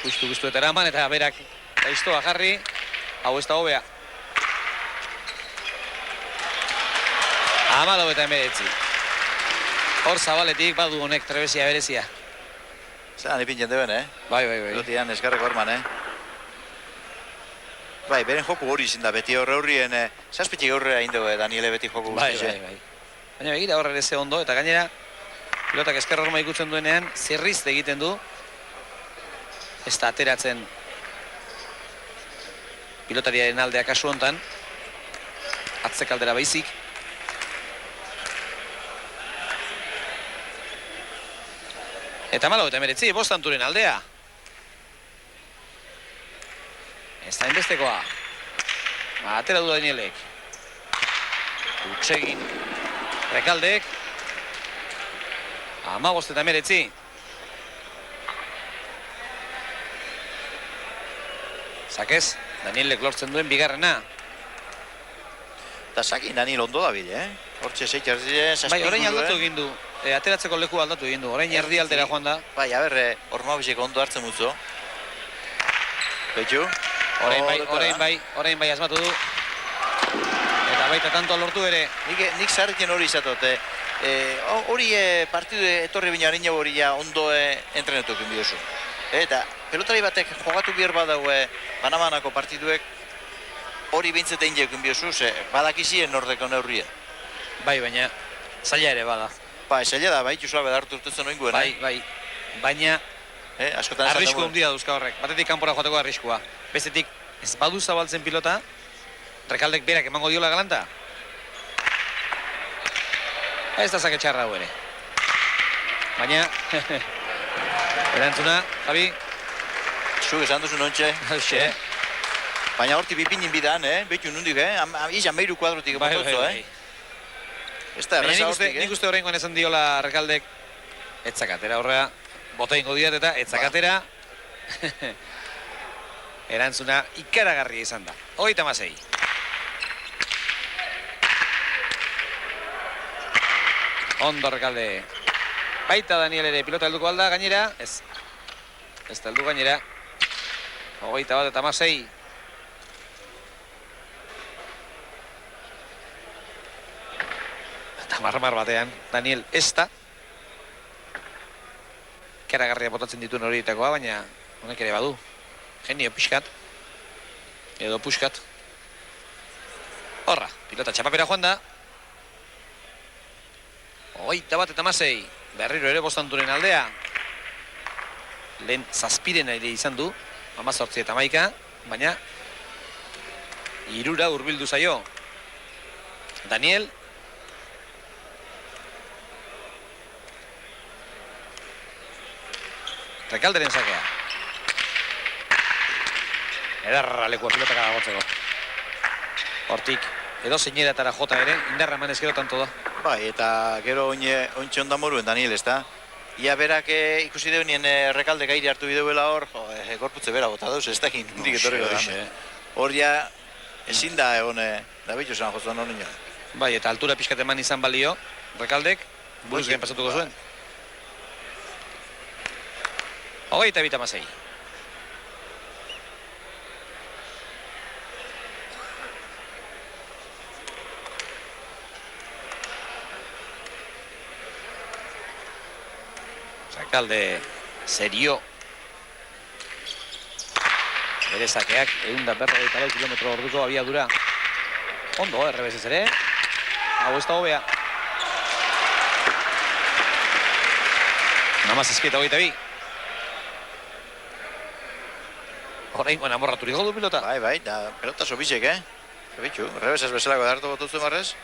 Gustu eta eraman eta berak gaiztoa jarri. Hau ez da hobea. 19. Hor zabaletik badu honek trebesia berezia. Zeran ipintzen deben, Bai. Pelotian eskarreko arman, Bai, beren joku hori izin da, beti horre horrien, zazpitik horrela indego Daniele beti joku guztiz. Bai. Baina begira horre ere ze ondo, eta gainera pilotak eskerra horma ikutzen duenean, zirriz egiten du. Ez da ateratzen pilotariaren aldea kasu hontan. Atzek aldera baizik. Eta 19, bostanturen aldea. Ez da inbestekoa. Atera du Danielek. Utsegin Rekaldek. 15-19. Zakez, Danielek lortzen duen bigarrena. Eta sakin Daniel ondo da bile, Hortxe zeitzar zile, Bai, orain aldatu egin du. Ateratzeko leku aldatu egin du. Orain erdi aldera joan da. Bai, haber, Ormabiseko ondo hartzen mutzo. Betxu? Orain bai asmatu du. Eta baita tanto lortu ere. Nik zarriten hori izatot. Hori partidu etorri bina harin hori ja ondo entrenetuk inbiozu. Eta pelotari batek jogatu bihar badaue banabanako partiduek hori bintzetein jekin biozu, ze badakizien nordeko neurrien. Bai, baina zaila ere bada. Ba, zaila da, bai, Josua bedartu urtetzen oinguen. Bai, baina askotan arrisku handia duzka horrek. Batetik kanpora joateko arriskua. Bestetik ez badu zabaltzen pilota, Rekaldek berak emango diola galanta. Ez da zake txarra hau ere. Baina, erantzuna, Javi. Zuk esan duzu nontxe. Baina horti bipinin bidan, behitu nundik, izan meiru kuadrotik bototzo, Ez da, erreza hortik, Nik uste horrengoan esan diola Rekaldek, etzakatera horrea, bota ingo diat eta etzakatera. Erantzuna ikaragarria izan da. 36. Ondo Rekalde. Baita Daniel ere pilota helduko alda gainera. Ez da heldu gainera. 21-16. Eta marmar batean Daniel ez da. Ikaragarria botatzen dituen horietakoa, baina honek ere badu. Genio pixkat. Edo puskat. Horra, pilota txapapera joan da. 21-16. Berriro ere bostanturen aldea. Lehen zazpiren ere izan du. 18-11, baina irura hurbildu zaio. Daniel. Rekalderen sakea. Edarra lekua pilotaka dagotzeko. Hortik, edo zeineratara jota ere, indarra eman ezkero tanto da. Bai, eta gero ointxe ondan moruen Daniel, ez da? Ia berak ikusi deunien Rekalde gairi hartu bideuela hor, gorputze bera bota dauz, ez da egin indik etorriko da. Hor ja, ezin da egon, da bitu zen jozuan hor nio. Bai, eta altura pixkat eman izan balio, Rekaldek, buruz gen pasatuko zuen. 22-16. Rekalde serio. Bere sakeak 144 kilometro orduko abiadura. Ondo, errebesez ere. Hau ez da hobea. Namaz ezkieta 22. Horrein amorraturik du pilota. Bai, da pelota sobizek, Bitxu, errebesez bezalako dartu botutzen barrez.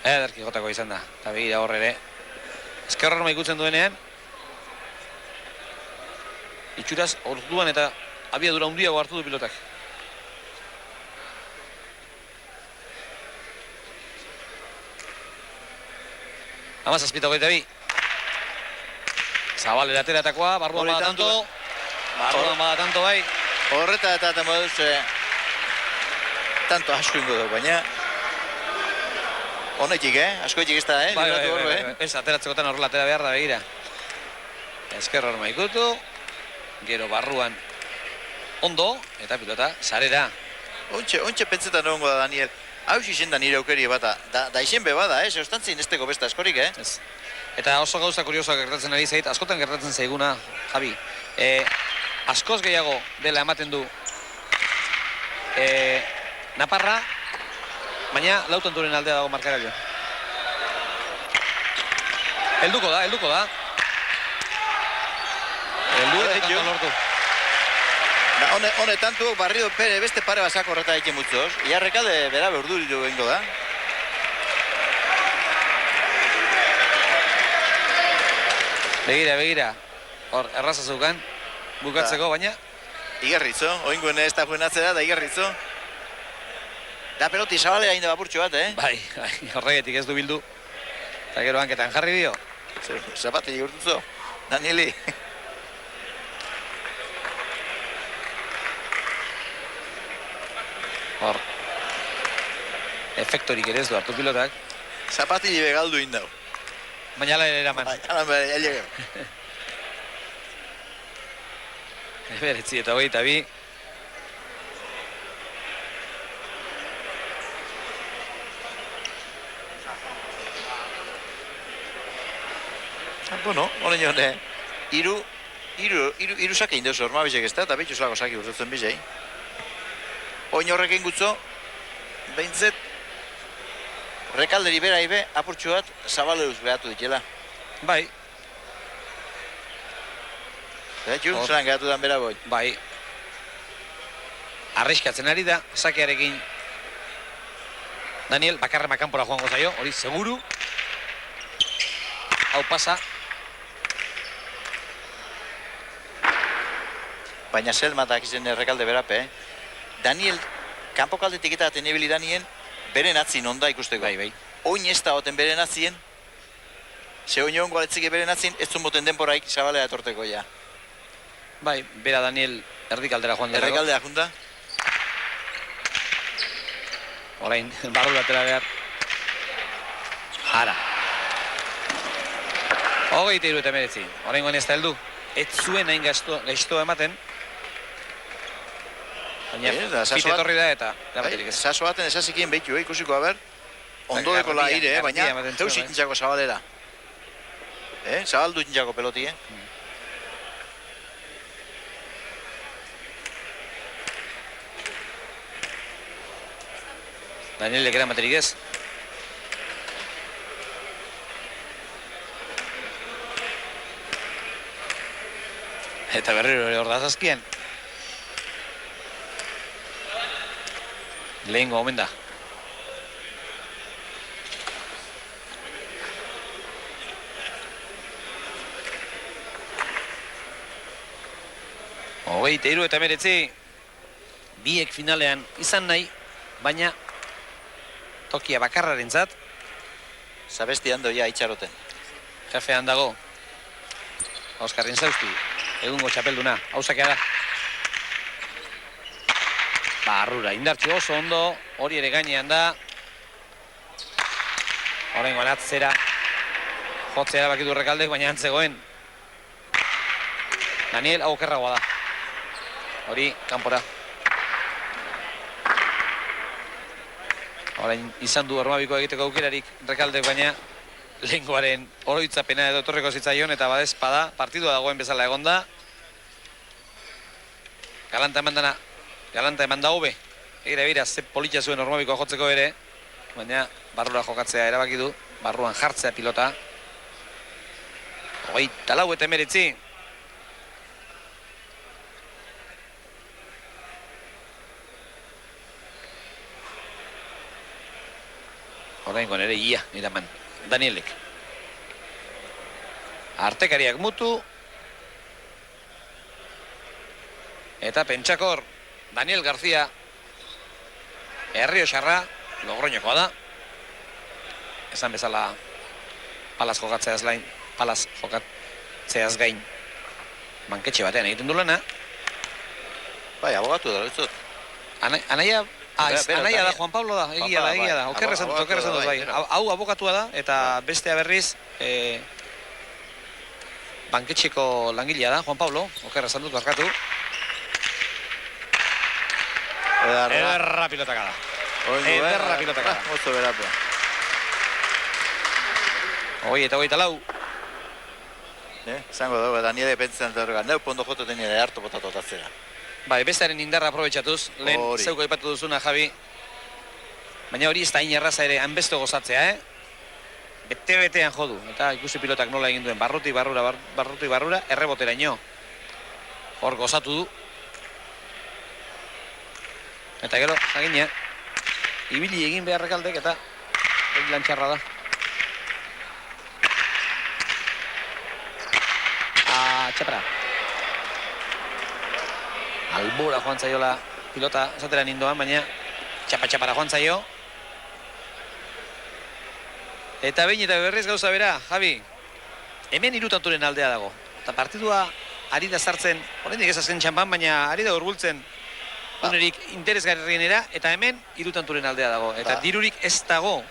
Ederki jotako izan da. Eta begira horre ere. Ezker horma ikutzen duenean. Itxuraz orduan eta abiadura handiago hartu du pilotak. Amazazpita 22. Zabalera ateratakoa, barruan bada tanto. Barruan bada tanto bai. Horreta eta moduz tanto asko ingo dugu, baina honetik, askoetik ez da, Bai. Ez, ateratzekotan horrela atera behar da begira. Ezker horma ikutu. Gero barruan ondo, eta pilota sarera. Ontxe pentsetan egongo da Daniel. Hau izen da nire aukeri bat, da izen be bada, eustantzin esteko besta askorik, Ez. Eta oso gauza kuriosoak gertatzen ari zait, askotan gertatzen zaiguna, Javi. Askoz gehiago dela ematen du Naparra, baina lautanturen aldea dago markagailu. Helduko da. Heldu eta kanto lortu. Hone tantu barrido pere beste pare basako horreta egin mutzoz. Ia Rekalde bera berduritu bengo da. Begira. Hor, erraza zeukan, bukatzeko, baina... Igerritzo, oinguen ez da juen atzera, da igerritzo. Da peloti zabalera inda bapurtxo bat, Bai, horregetik ez du bildu. Eta gero hanketan jarri dio. Zapate jigurtuzo, Danieli. Hor, efektorik ere ez du hartu pilotak. Zapati libe galdu indau. Baina ala ere eraman. Beretzi eta 22. Bueno, honen jone, iru sake indezu ormabizek ez da, eta bitxu zelako saki urtetzen bizei. Oin horrekin gutzo, behintzet, rekalderi bera ibe, apurtxu bat, zabaleuz behatu ditela. Bai. Zeratu, zelan gehatu dan bera boi. Bai. Arriskatzen ari da, sakearekin Daniel, bakarra makanpora joango zaio, hori seguru. Hau pasa. Baina Selmatak izen errekalde berape, Daniel, kanpokaldetik eta tenebili Danien, beren atzin onda ikusteko. Bai. Oin ez da oten beren atzien, ze oin hongo aletzike beren atzin, ez zunboten denboraik zabalea etorteko ja. Bai, bera Daniel erdikaldera joan dela. Errekaldea junta. Orain, barru batera behar. Ara. 23. Orain goen ez da heldu. Ez zuen hain gaiztoa ematen. Baina pite etorri da eta erabaterik ez. Saso baten esazikien behitu, ikusiko, haber. Ondodeko la aire, baina deus itintzako zabalera. Zabaldu itintzako peloti, Danielek eramaterik ez. Eta berriro hor da zazkien. Lehengo omen da. Hogeita hiru eta 19. Biek finalean izan nahi, baina tokia bakarrarentzat. Zabestian doia itxaroten. Jefean dago Oskar Rinzausti, egungo txapelduna, hausakea da. Barrura, indartxu oso ondo, hori ere gainean da. Horrengoan atzera, jotzea erabakitu Errekaldek, baina antzegoen. Daniel, hau okerragoa da. Hori, kanpora. Orain izan du Armabiko egiteko aukerarik Errekaldek, baina lehengoaren oroitzapena edo etorriko zitzaion, eta badezpada, partidua dagoen bezala egonda. Galanta eman da hobe. Egira bera, ze politxa zuen Armabikoa jotzeko ere, baina barrura jokatzea erabaki du, barruan jartzea pilota. 24 eta 19. Horrengoan ere ia, niraman, Danielek. Artekariak mutu. Eta pentsakor, Daniel García, Errioxarra, Logroñokoa da. Esan bezala palaz jokatzeaz gain banketxe batean egiten du lana. Bai, abogatu da, ez dut. Anaia da, Juan Pablo da, egia da. Okerrezan dut, bai. Hau abogatua da, eta bestea berriz banketxeko langilea da, Juan Pablo, okerrezan dut, barkatu. Ederra pilotaka da. Ederra pilotaka da. Oso beratu. 24. Zango dugu, Daniele pentsan dut, neu pondo joto tenien hartu botatu otatzera. Bai, bestearen indarra aprobetxatuz, lehen zeuko aipatu duzuna, Javi. Baina hori ez da inerraza ere hanbesto gozatzea, Bete-betean jodu, eta ikusi pilotak nola egin duen, barruti barrura, errebotera ino. Hor gozatu du. Eta gero, agina, ibili egin behar Errekaldek, eta lan txarra da. Txapara. Albora joan zaiola pilota, esatera nindoan, baina txapa-txapara joan zaio. Eta behin eta berriz gauza bera, Javi. Hemen 3 tanturen aldea dago. Eta partidua ari da sartzen, oraindik ez azken txampan, baina ari da urbultzen unerik interesgarrienera, eta hemen 3 tanturen aldea dago. Eta dirurik ez dago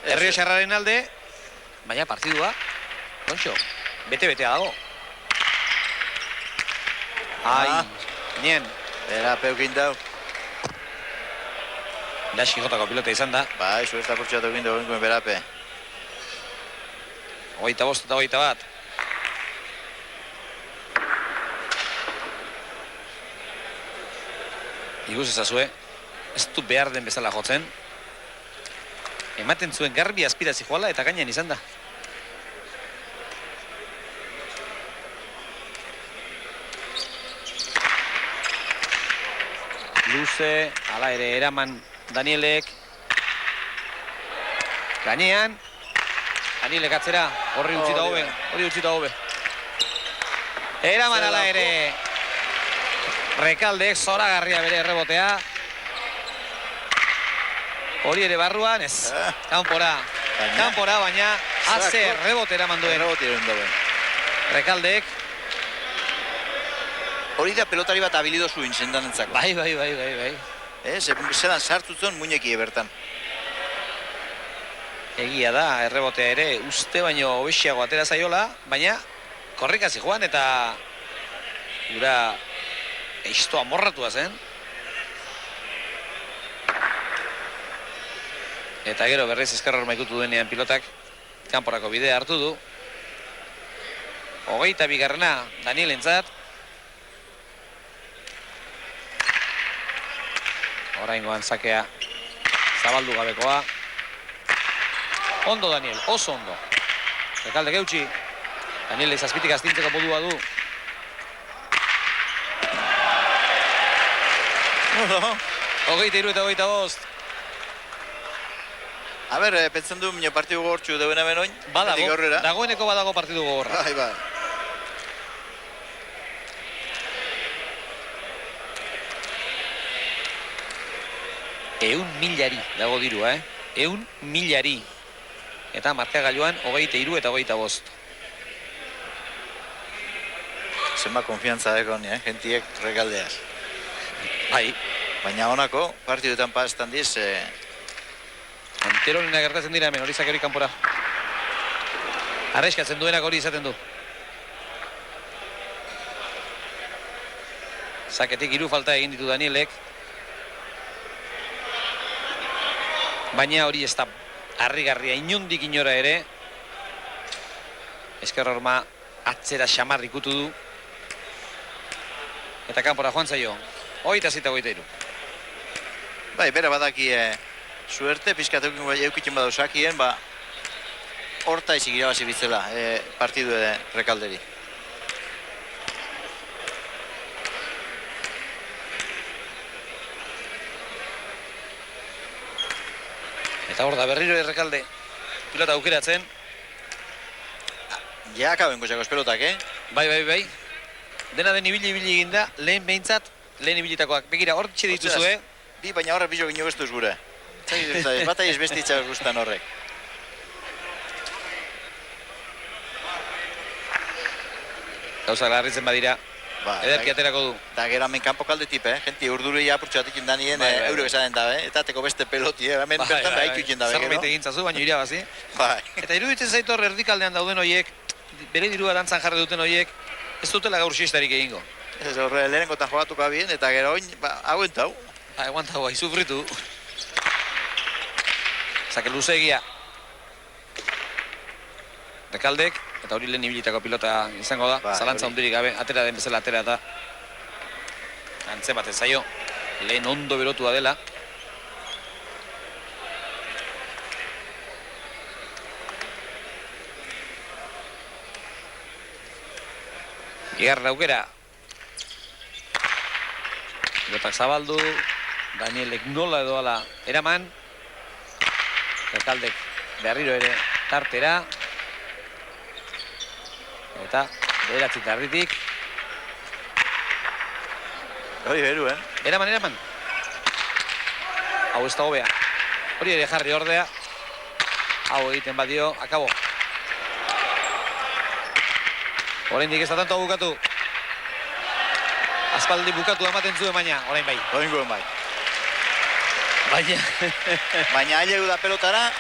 Errioxarraren alde, baina partidua, kontxo, bete-betea dago. Nien. Bera, peukin dau. Daski jotako pilota izan da. Bai, suerta kurtsuatu egin dugu berape. 25 eta 21. Ikus ezazue, ez du behar den bezala jotzen. Ematen zuen garbi aspirazi joala eta gainean izan da. Luze, ala ere eraman Danielek. Gainean. Danielek atzera, horri utzita hobe. Eraman ala ere. Rekaldek zoragarria bere errebotea. Hori ere barruan, ez. Kanpora, baina haze errebote eraman duen. Rekaldek. Hori da pelotari bat abilidosu inzendan entzako. Bai. Zelan sartu zuen muñeki bertan. Egia da, errebotea ere uste baino hobexiago atera zaiola, baina korrikazi joan eta gura eisto amorratua zen. Eta gero berriz ezkerra hormaikutu duenean pilotak kanporako bidea hartu du. 22. Danielentzat. Oraingoan sakea zabaldu gabekoa. Ondo Daniel, oso ondo. Rekalde geutxi. Daniel izazpitik astintzeko modua du. No. 23 eta 25. A ber, pentsen du minio partidu gogortxu deuen hemen oin. Badago, dagoeneko badago partidu gogorra. Bai. 100.000 dago dirua, 100.000. Eta markagailuan 23 eta 25. Zenba konfiantza dekon, gentiek Rekaldeaz. Bai. Baina honako, partiduetan pastan diz... Anterolina gertatzen dira hemen, hori zakeri kanpora. Arreskatzen duenak hori izaten du. Zaketik 3 falta egin ditu Danielek. Baina hori ez da harrigarria inondik inora ere. Ezker horma atzera xamar ikutu du. Eta kanpora joan zaio. 26-23. Bai, bera badaki suerte, pizkat eukitzen badu sakien, horta izik irabazi bitzela partidu Rekalderi. Eta hor da berriro Rekalde pilota aukeratzen. Ja akaben gozakos pelotak, Bai. Dena den ibili eginda, lehen behintzat, lehen ibilitakoak. Begira, hor txe dituzue. Bi, baina horra bizo gino bestuz gure. Bata ez bestitza guztan horrek. Gauza larritzen badira, ederki aterako du. Eta gero hemen kanpo kalde tipe, genti urduri apurtxo batik indanien eurek esaten dabe, eta teko beste peloti, hemen bertan behaitu ikin dabe. Zerbait egintzazu, baina irabazi. Bai. Eta iruditzen zaitu hor erdikaldean dauden horiek, bere dirua dantzan jarri duten horiek, ez dutela gaur siestarik egingo. Ez horre lehenengo eta jogatuko abien, eta gero oin, aguentau. Aguantau, sufritu. Zake luze egia. Rekaldek, eta hori lehen ibilitako pilota izango da. Zalantza hundirik gabe, atera den bezala atera eta antze baten zaio. Lehen ondo berotua dela. Bigarren aukera. Pilotak zabaldu. Danielek nola edo ala eraman. Rekaldek berriro ere tartera. Eta bederatzi tarritik. Hori beru, Eraman. Hau ez da hobea. Hori ere jarri ordea. Hau egiten badio, akabo. Oraindik ez da tanto bukatu. Aspaldi bukatu ematen zuen baina, orain bai. Orain bai. Baina ailegu da pelotara.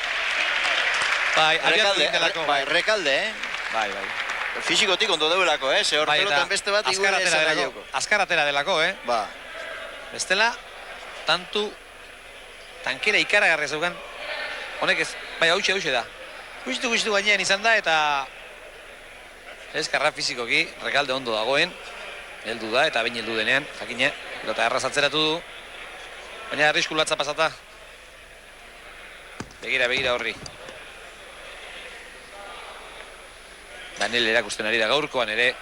Bai, abiatu dintelako. Bai, Rekalde, Bai. Fizikotik ondo deulako, ze hor pelotan beste bat igure esan aieuko. Azkar atera delako, Ba. Bestela, tankera ikaragarria zeukan. Honek ez, bai, hau da. Guztu gainean izan da, eta eskarra fizikoki, Rekalde ondo dagoen, heldu da, eta behin heldu denean, jakine, pilota erraz atzeratu du, baina arrisku latza pasata. Begira horri. Daniel erakusten ari da gaurkoan ere,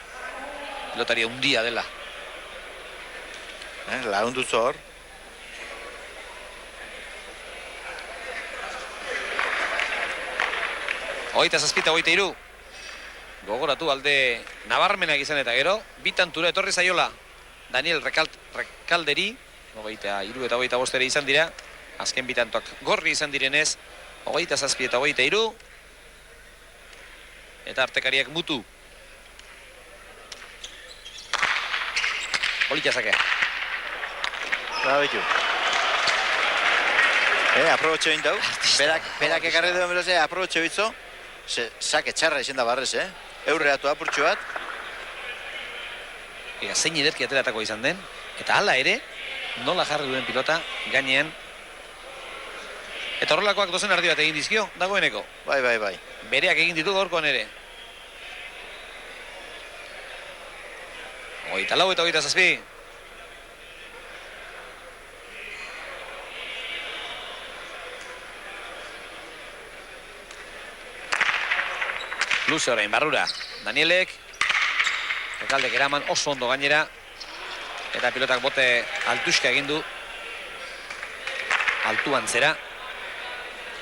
pilotari handia dela. Lagundutzu hor. Hogeita zazpita, 23. Gogoratu alde nabarmenak izan eta gero, bitantura etorri zaiola Daniel Rekalderi, 23 eta 25 ere izan dira, azken bitantoak gorri izan direnez, 27 eta 23, eta artekariak mutu. Polita zakea. Betu. Aprobotxe egin dau. Berak ekarri duen beraz, aprobotxe bitzo. Sake txarra izan da barrez, Eurreatu apurtxo bat. Zein ederki ateratako izan den, eta hala ere, nola jarri duen pilota, gainean. Eta horrelakoak dozen ardi bat egin dizkio, dagoeneko. Bai. Bereak egin ditu gaurkoan ere. 24 eta 27. Luze orain, barrura. Danielek, Rekaldek eraman oso ondo gainera, eta pilotak bote altuska egin du. Altuan zera.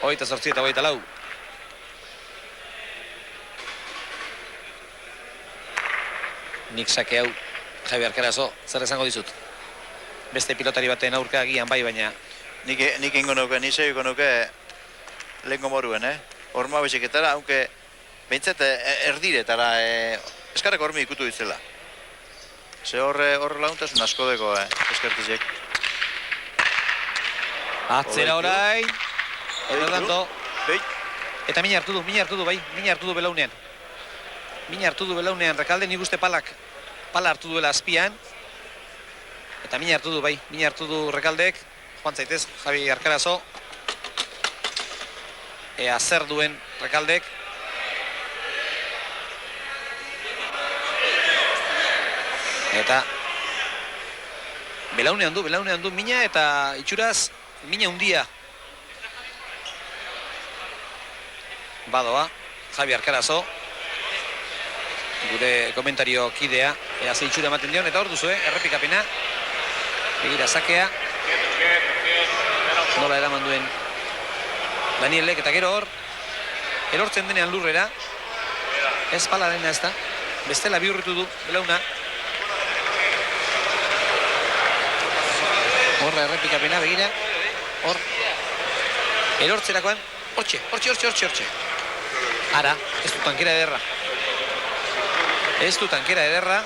28 eta 24. Nik sake hau, Javi Arkarazo, zer esango dizut? Beste pilotari baten aurka agian bai, baina... Nik ingo nuke, nise ingo nuke lehenko moruen, Horma beziketara, aunque behintzat erdiretara eskarreko hormi ikutu ditzela. Ze horre laguntasun asko deko eskertizek. Atzera orain. Eta tanto. Bai. Eta mina hartu du, bai. Mina hartu du belaunean. Rekalde nik uste pala hartu duela azpian. Eta mina hartu du, bai. Mina hartu du Rekaldek. Joan zaitez, Javi Arkarazo. Ea zer duen Rekaldek. Eta belaunean du mina, eta itxuraz mina hundia. Badoa, Javi Arkarazo, gure komentario kidea, ea ze itxura ematen dion, eta hor duzu, errepikapena. Begira sakea. Nola eraman duen Danielek, eta gero hor, erortzen denean lurrera. Ez pala dena ez da, bestela bihurritu du belauna. Horra errepikapena, begira. Hor. Erortzerakoan. Hortxe. Ara, ez du tankera ederra.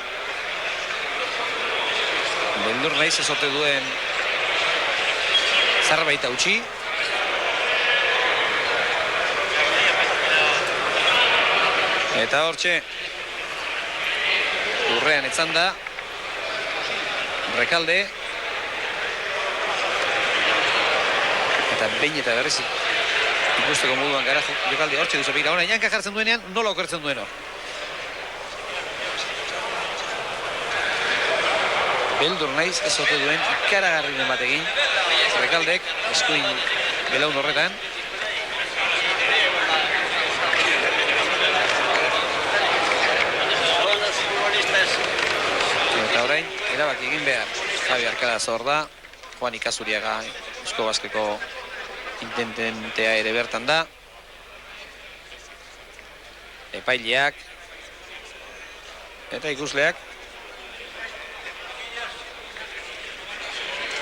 Beldur naiz ezote duen zerbait utzi. Eta hortxe. Urrean etzan da. Rekalde. Eta behin eta berriz ikusteko moduan gara jokaldi hortxe duzu. Begira, hona, janka jartzen duenean, nola okertzen duen hor. Beldur naiz, ez ote duen ikaragarrinen bat egin. Rekaldek, eskuin belaun horretan. Eta orain, erabaki egin behar. Javi Arkarazo hor da, Juan Ikazuriaga, Eusko Baskeko intententea ere bertan da. Epaileak eta ikusleak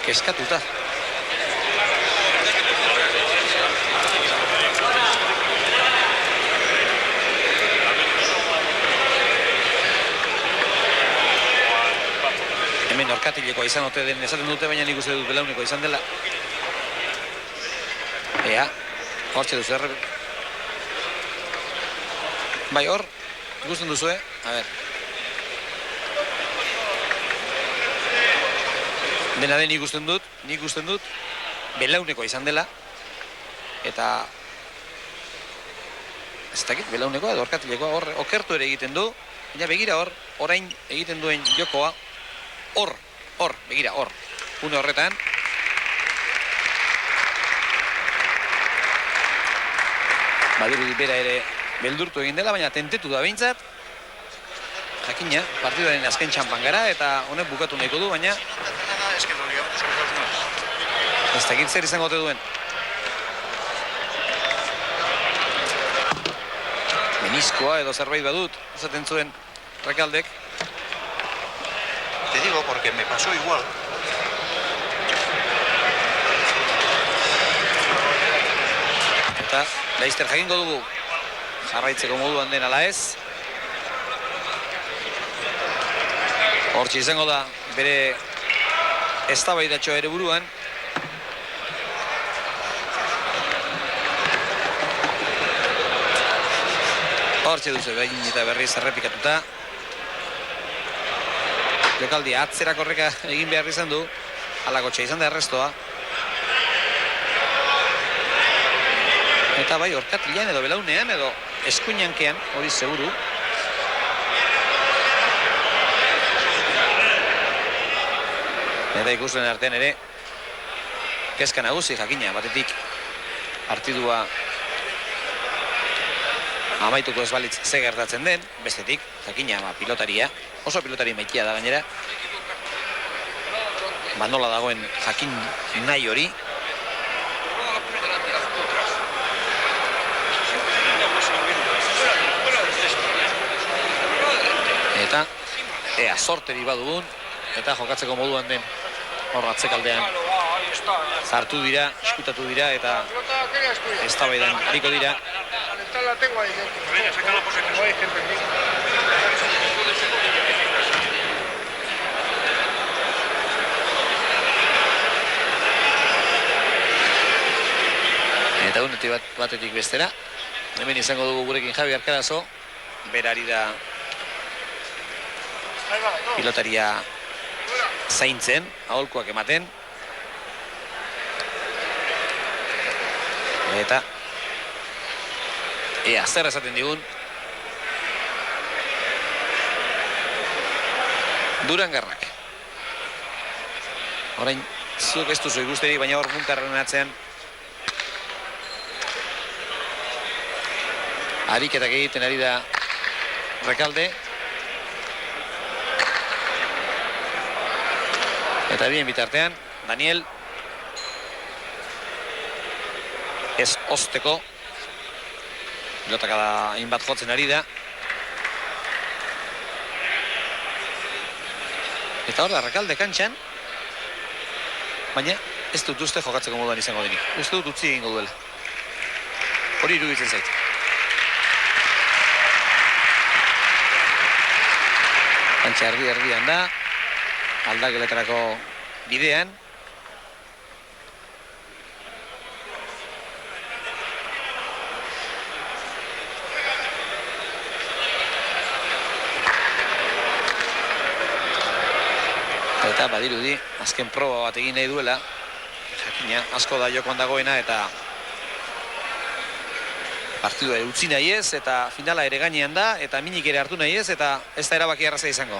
kezkatuta. Hemen orkatilekoa izan ote den esaten dute, baina nik uste dut belauneko izan dela. Ea, hortxe duzu Bai, hor, ikusten duzu, a ber. Dena den ikusten dut, belauneko izan dela. Eta ez dakit, belaunekoa edo orkatilekoa, hor okertu ere egiten du, baina begira hor, orain egiten duen jokoa, hor, begira, hor, une horretan. Badirudi bera ere beldurtu egin dela, baina tentetu da behintzat. Jakina, partiduaren azken txampan gara, eta honek bukatu nahiko du, baina ez dakit zer izango ote duen. Meniskoa edo zerbait badut, esaten zuen Rekaldek. Te digo, porque me pasó igual. Eta laizter jakingo dugu jarraitzeko moduan den ala ez. Hortxe izango da bere eztabaidatxoa ere buruan. Hortxe duzu behin eta berriz errepikatuta. Jokaldia atzera korreka egin behar izan du. Alakotxe izan da errestoa. Eta bai orkatlian edo belaunean edo eskuinankean, hori seguru. Eta ikusten artean ere kezka nagusi jakina, batetik partidua amaituko ez balitz ze gertatzen den, bestetik jakina pilotaria, oso pilotari maitia da gainera. Nola dagoen jakin nahi hori. Eta ea sorteri badugun eta jokatzeko moduan den hor atzekaldean zartu dira, eskutatu dira eta eztabaidan ariko dira. Eta unetik batetik bestera, hemen izango dugu gurekin Javi Arkarazo, berari da pilotaria zaintzen, aholkuak ematen. Eta ea zer esaten digun Durangarrak. Orain zuk ez duzu ikusteri, baina hor Munkarren atzean ariketak egiten ari da Rekalde. Eta bien bitartean, Daniel ez osteko pilotaka da hainbat jotzen ari da. Eta hor da Rekalde kantxan, baina ez dut uste jokatzeko moduan izango denik. Uste dut utzi egingo duela. Hori iruditzen zait. Kantxa erdian da, aldakeletarako bidean. Eta badirudi, azken proba bat egin nahi duela. Jakina, asko da jokoan dagoena eta partidua utzi nahi ez, eta finala ere gainean da, eta minik ere hartu nahi ez, eta ez da erabaki arraza izango.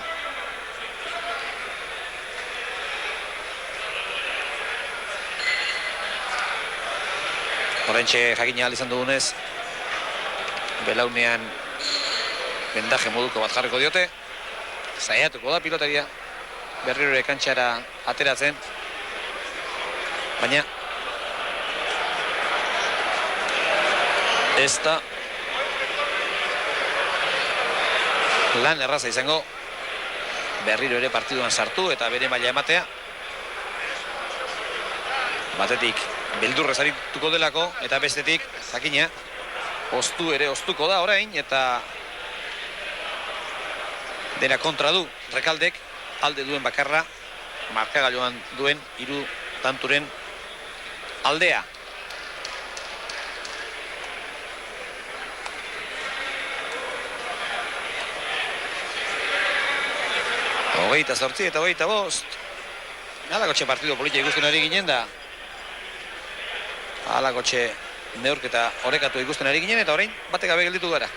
Horrentxe jakina ahal izan dugunez, belaunean bendaje moduko bat jarriko diote. Zaiatuko da pilotaria, berriro ere kantxara ateratzen, baina ez da lan erraza izango berriro ere partiduan sartu eta bere maila ematea. Batetik beldurrez arituko delako eta bestetik jakina oztuko da orain eta dena kontra du Rekaldek, alde duen bakarra markagailuan duen 3 tanturen aldea. Hogeita 8 eta 25. Halakotxe partidu politia ikusten ari ginen da. Halakotxe neurketa orekatu ikusten ari ginen, eta orain batek gabe gelditu gara.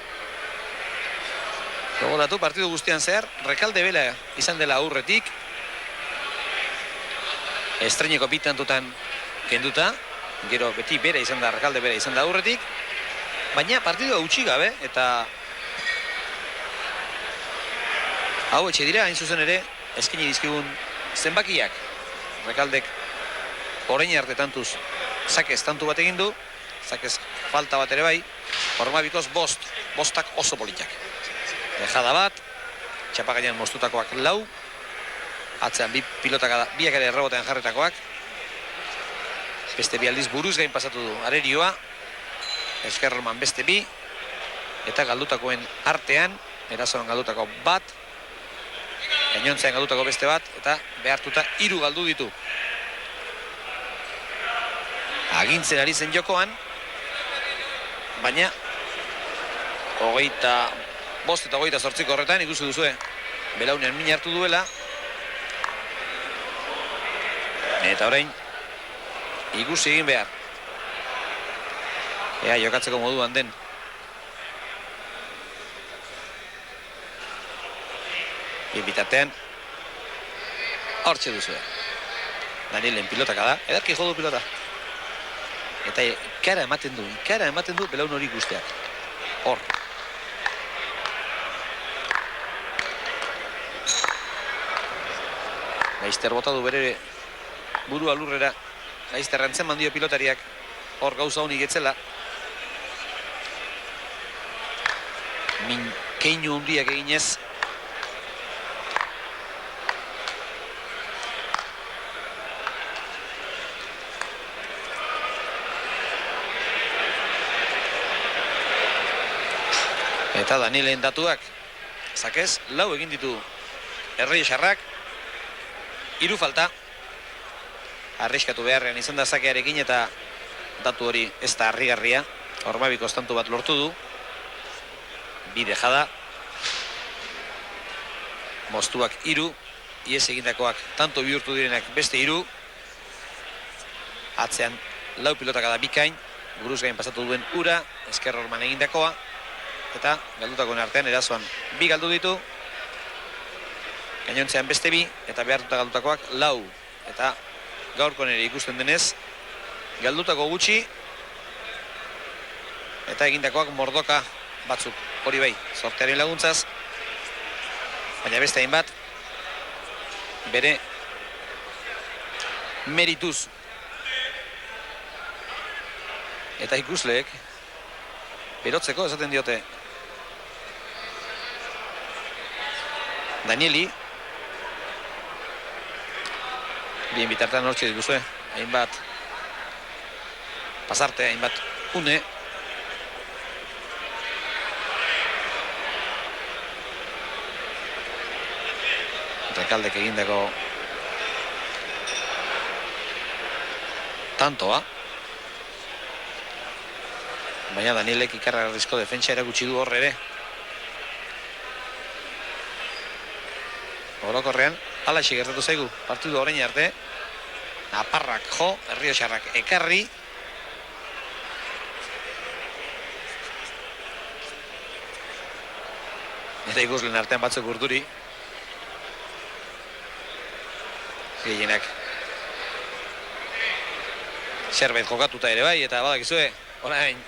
Gogoratu partidu guztian zehar, Rekalde bela izan dela aurretik, estreineko bitantutan kenduta, gero beti bera izan da, Rekalde bera izan da aurretik, baina partidua utzi gabe, eta hau etxe dira, hain zuzen ere, eskaini dizkigun zenbakiak. Rekaldek orain arte tantuz Zakez tantu bat egin du, Zakez falta bat ere bai, Ormabikoz bostak oso politak. Dejada bat, txapagainan mostutakoak 4, atzean bi pilotak biak ere errebotean jarretakoak, beste bi aldiz buruz gain pasatu du Arerioa, Eskerrolman beste bi, eta galdutakoen artean, erasoan galdutako bat, gainontzean galdutako beste bat, eta behartuta 3 galdu ditu. Agintzen ari zen jokoan, baina 25 eta 28 horretan ikusi duzue belaunean min hartu duela, eta orain ikusi egin behar ea jokatzeko moduan den. Bitartean hortxe duzue Danielen pilotaka da, edarki jodu pilota, eta ikara ematen du belaun hori guztiak. Hor. Laizter bota du bere burua lurrera, Laizter rantzen mandio pilotariak, hor gauza honik etzela. Min keinu hundiak eginez, eta Danielen datuak, Zakez, 4 egin ditu Errioxarrak, 3 falta, arriskatu beharrean izan da Zakearekin, eta datu hori ez da harrigarria, Ormabiko estantu bat lortu du, 2 dejada, moztuak 3, ies egindakoak tanto bihurtu direnak beste 3, atzean 4 pilotak da bikain, buruz gain pasatu duen Ura, Eskerrolman egindakoa, eta galdutakoen artean erasoan 2 galdu ditu, gainontzean beste 2, eta behartuta galdutakoak 4, eta gaurko nire ikusten denez, galdutako gutxi, eta egindakoak mordoka batzuk, hori bai, sortearen laguntzaz, baina beste hainbat, bere merituz. Eta ikusleek, berotzeko esaten diote Danieli, bien bitartean hortxe dituzue, hainbat pasarte, hainbat une, Rekaldek egindako tantoa, baina Danielek ikarrarrizko defentsa erakutsi du horre ere. Orokorrean, alaxi gertatu zaigu partidu orain arte, Naparrak jo, Errioxarrak ekarri, eta ikuslen artean batzuk urduri, gehienak zerbait jokatuta ere bai, eta badakizue, orain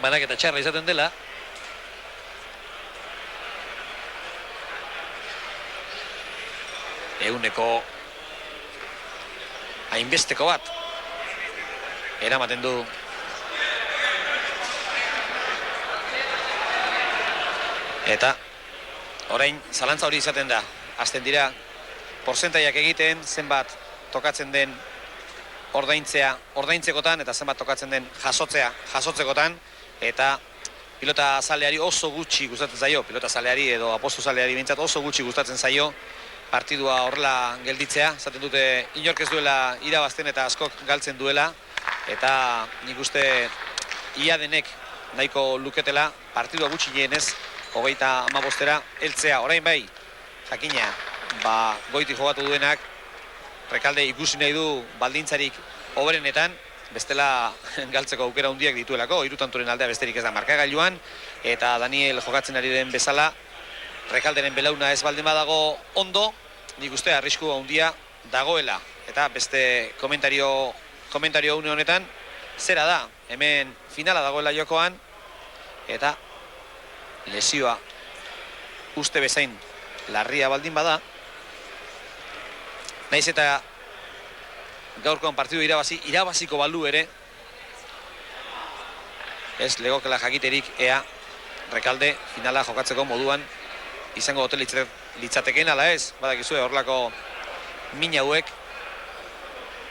banaketa txarra izaten dela, eguneko hainbesteko bat eramaten du eta orain zalantza hori izaten da, hasten dira porzentaiak egiten, zenbat tokatzen den ordaintzekotan, eta zenbat tokatzen den jasotzekotan, eta pilota zaleari oso gutxi gustatzen zaio, pilota zaleari edo apostu zaleari bintzat oso gutxi gustatzen zaio partidua horrela gelditzea, zaten dute inork ez duela irabazten eta askok galtzen duela, eta nik uste ia denek nahiko luketela partidua gutxi nienez 35 heltzea. Orain bai, jakina, goiti jogatu duenak, Rekalde ikusi nahi du baldintzarik hoberenetan, bestela galtzeko aukera handiak dituelako, hiru tantoren aldea besterik ez da markagailuan, eta Daniel jokatzen ari den bezala, Rekalderen belauna ez baldin badago ondo, nik uste arrisku handia dagoela. Eta beste komentario une honetan, zera da, hemen finala dagoela jokoan, eta lesioa uste bezain larria baldin bada, naiz eta gaurkoan partidu irabaziko balu ere, ez legokela jakiterik ea Rekalde finala jokatzeko moduan izango hotel litzatekeen ala ez, badakizue horrelako min hauek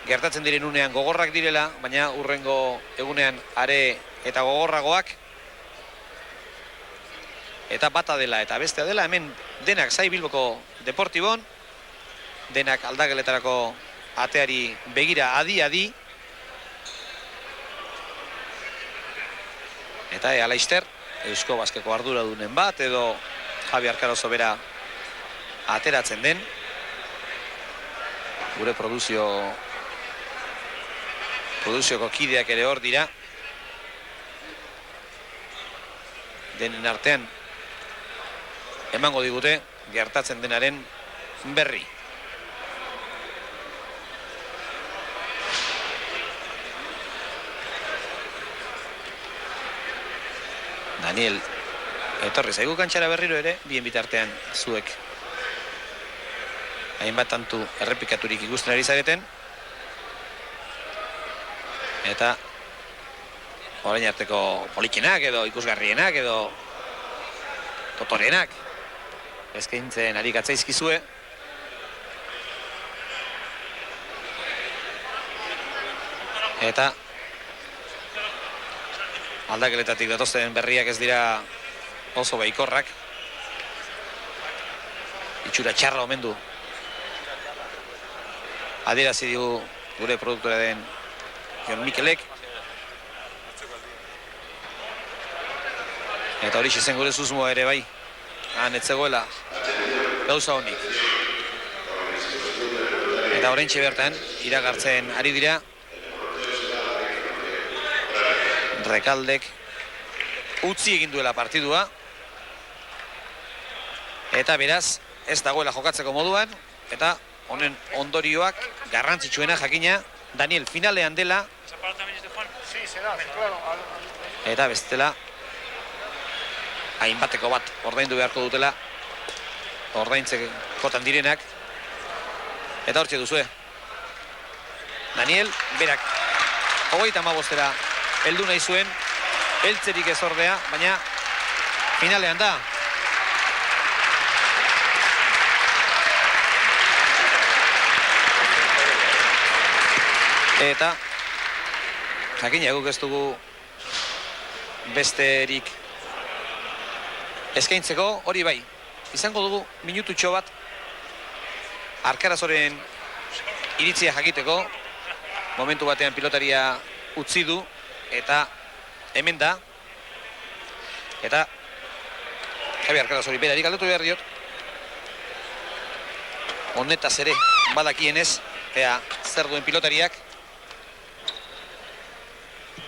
gertatzen diren unean gogorrak direla, baina hurrengo egunean are eta gogorragoak, eta bata dela eta bestea dela, hemen denak zai Bilboko Deportibon, denak aldageletarako ateari begira adi-adi, eta ea Laister, Eusko Baskeko arduradunen bat, edo Javi Arkarozo bera ateratzen den, gure produzioko kideak ere hor dira, denen artean emango digute gertatzen denaren berri. Daniel, etorri zaigu kantxara berriro ere, bien bitartean zuek hainbat tantu errepikaturik ikusten ari zareten, eta orain arteko politxenak edo ikusgarrienak edo totorenak eskaintzen ari gatzaizkizue. Eta aldakeletatik datozen berriak ez dira oso baikorrak. Itxura txarra omen du adierazi digu gure produktora den Jon Mikelek. Eta hori zen gure susmoa ere bai. Han etzegoela gauza honik. Eta oraintxe bertan iragartzen ari dira Rekaldek utzi egin duela partidua, eta beraz ez dagoela jokatzeko moduan, eta honen ondorioak garrantzitsuena jakina Daniel finalean dela, eta bestela hainbateko bat ordaindu beharko dutela ordaintzekotan direnak, eta hortxe duzue Daniel berak 35 heldu nahi zuen, heltzerik ez ordea, baina finalean da. Eta jakina guk ez dugu besterik eskaintzeko, hori bai, izango dugu minututxo bat Arkarazoren iritzia jakiteko, momentu batean pilotaria utzi du, eta hemen da, eta Javi Arkarazori berari galdetu behar diot, honetaz ere badakienez, ea zer duen pilotariak,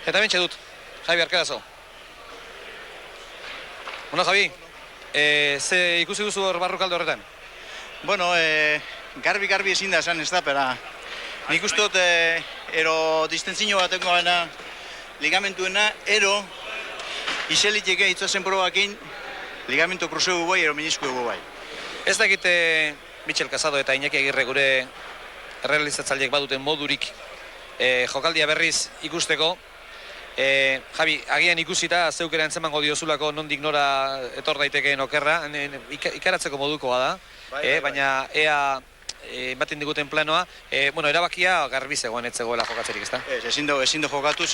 eta bentsa dut, Javi Arkarazo. Bueno, Javi, ze ikusi duzu hor Barrukalde horretan? Bueno, garbi ezin da esan ez da, pera nik uste dut ero distentzino bateko gana ligamentuena, ero izeliteke itzazen probakin ligamento kruzeu bai, ero menisku bai. Ez dakite Michel Casado eta Iñaki Agirre gure errealizatzaileek baduten modurik jokaldia berriz ikusteko. Javi, agian ikusita zeukera entzemango diozulako nondik nora etor daitekeen okerra, ikaratzeko modukoa da, baina ea baten diguten planoa, erabakia garbi zegoen etzegoela jokatzerik, ezta? Ezin du jokatu,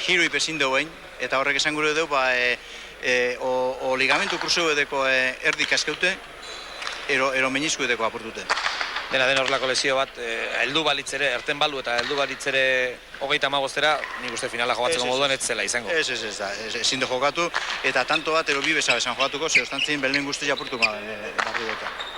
giroip ezin du behin, eta horrek esan gure dugu, o ligamentu kruzeu edeko erdik azkeute, ero menisku edeko apurtute. Dena horrelako lesio bat, heldu balitzere, erten balu eta heldu balitzere 35-era, nik uste finala jokatzeko moduan ez zela izango. Ezin du jokatu, eta tanto bat ero bi bezabezan jokatuko, zehoztantzien belen guzti japurtu barri dut.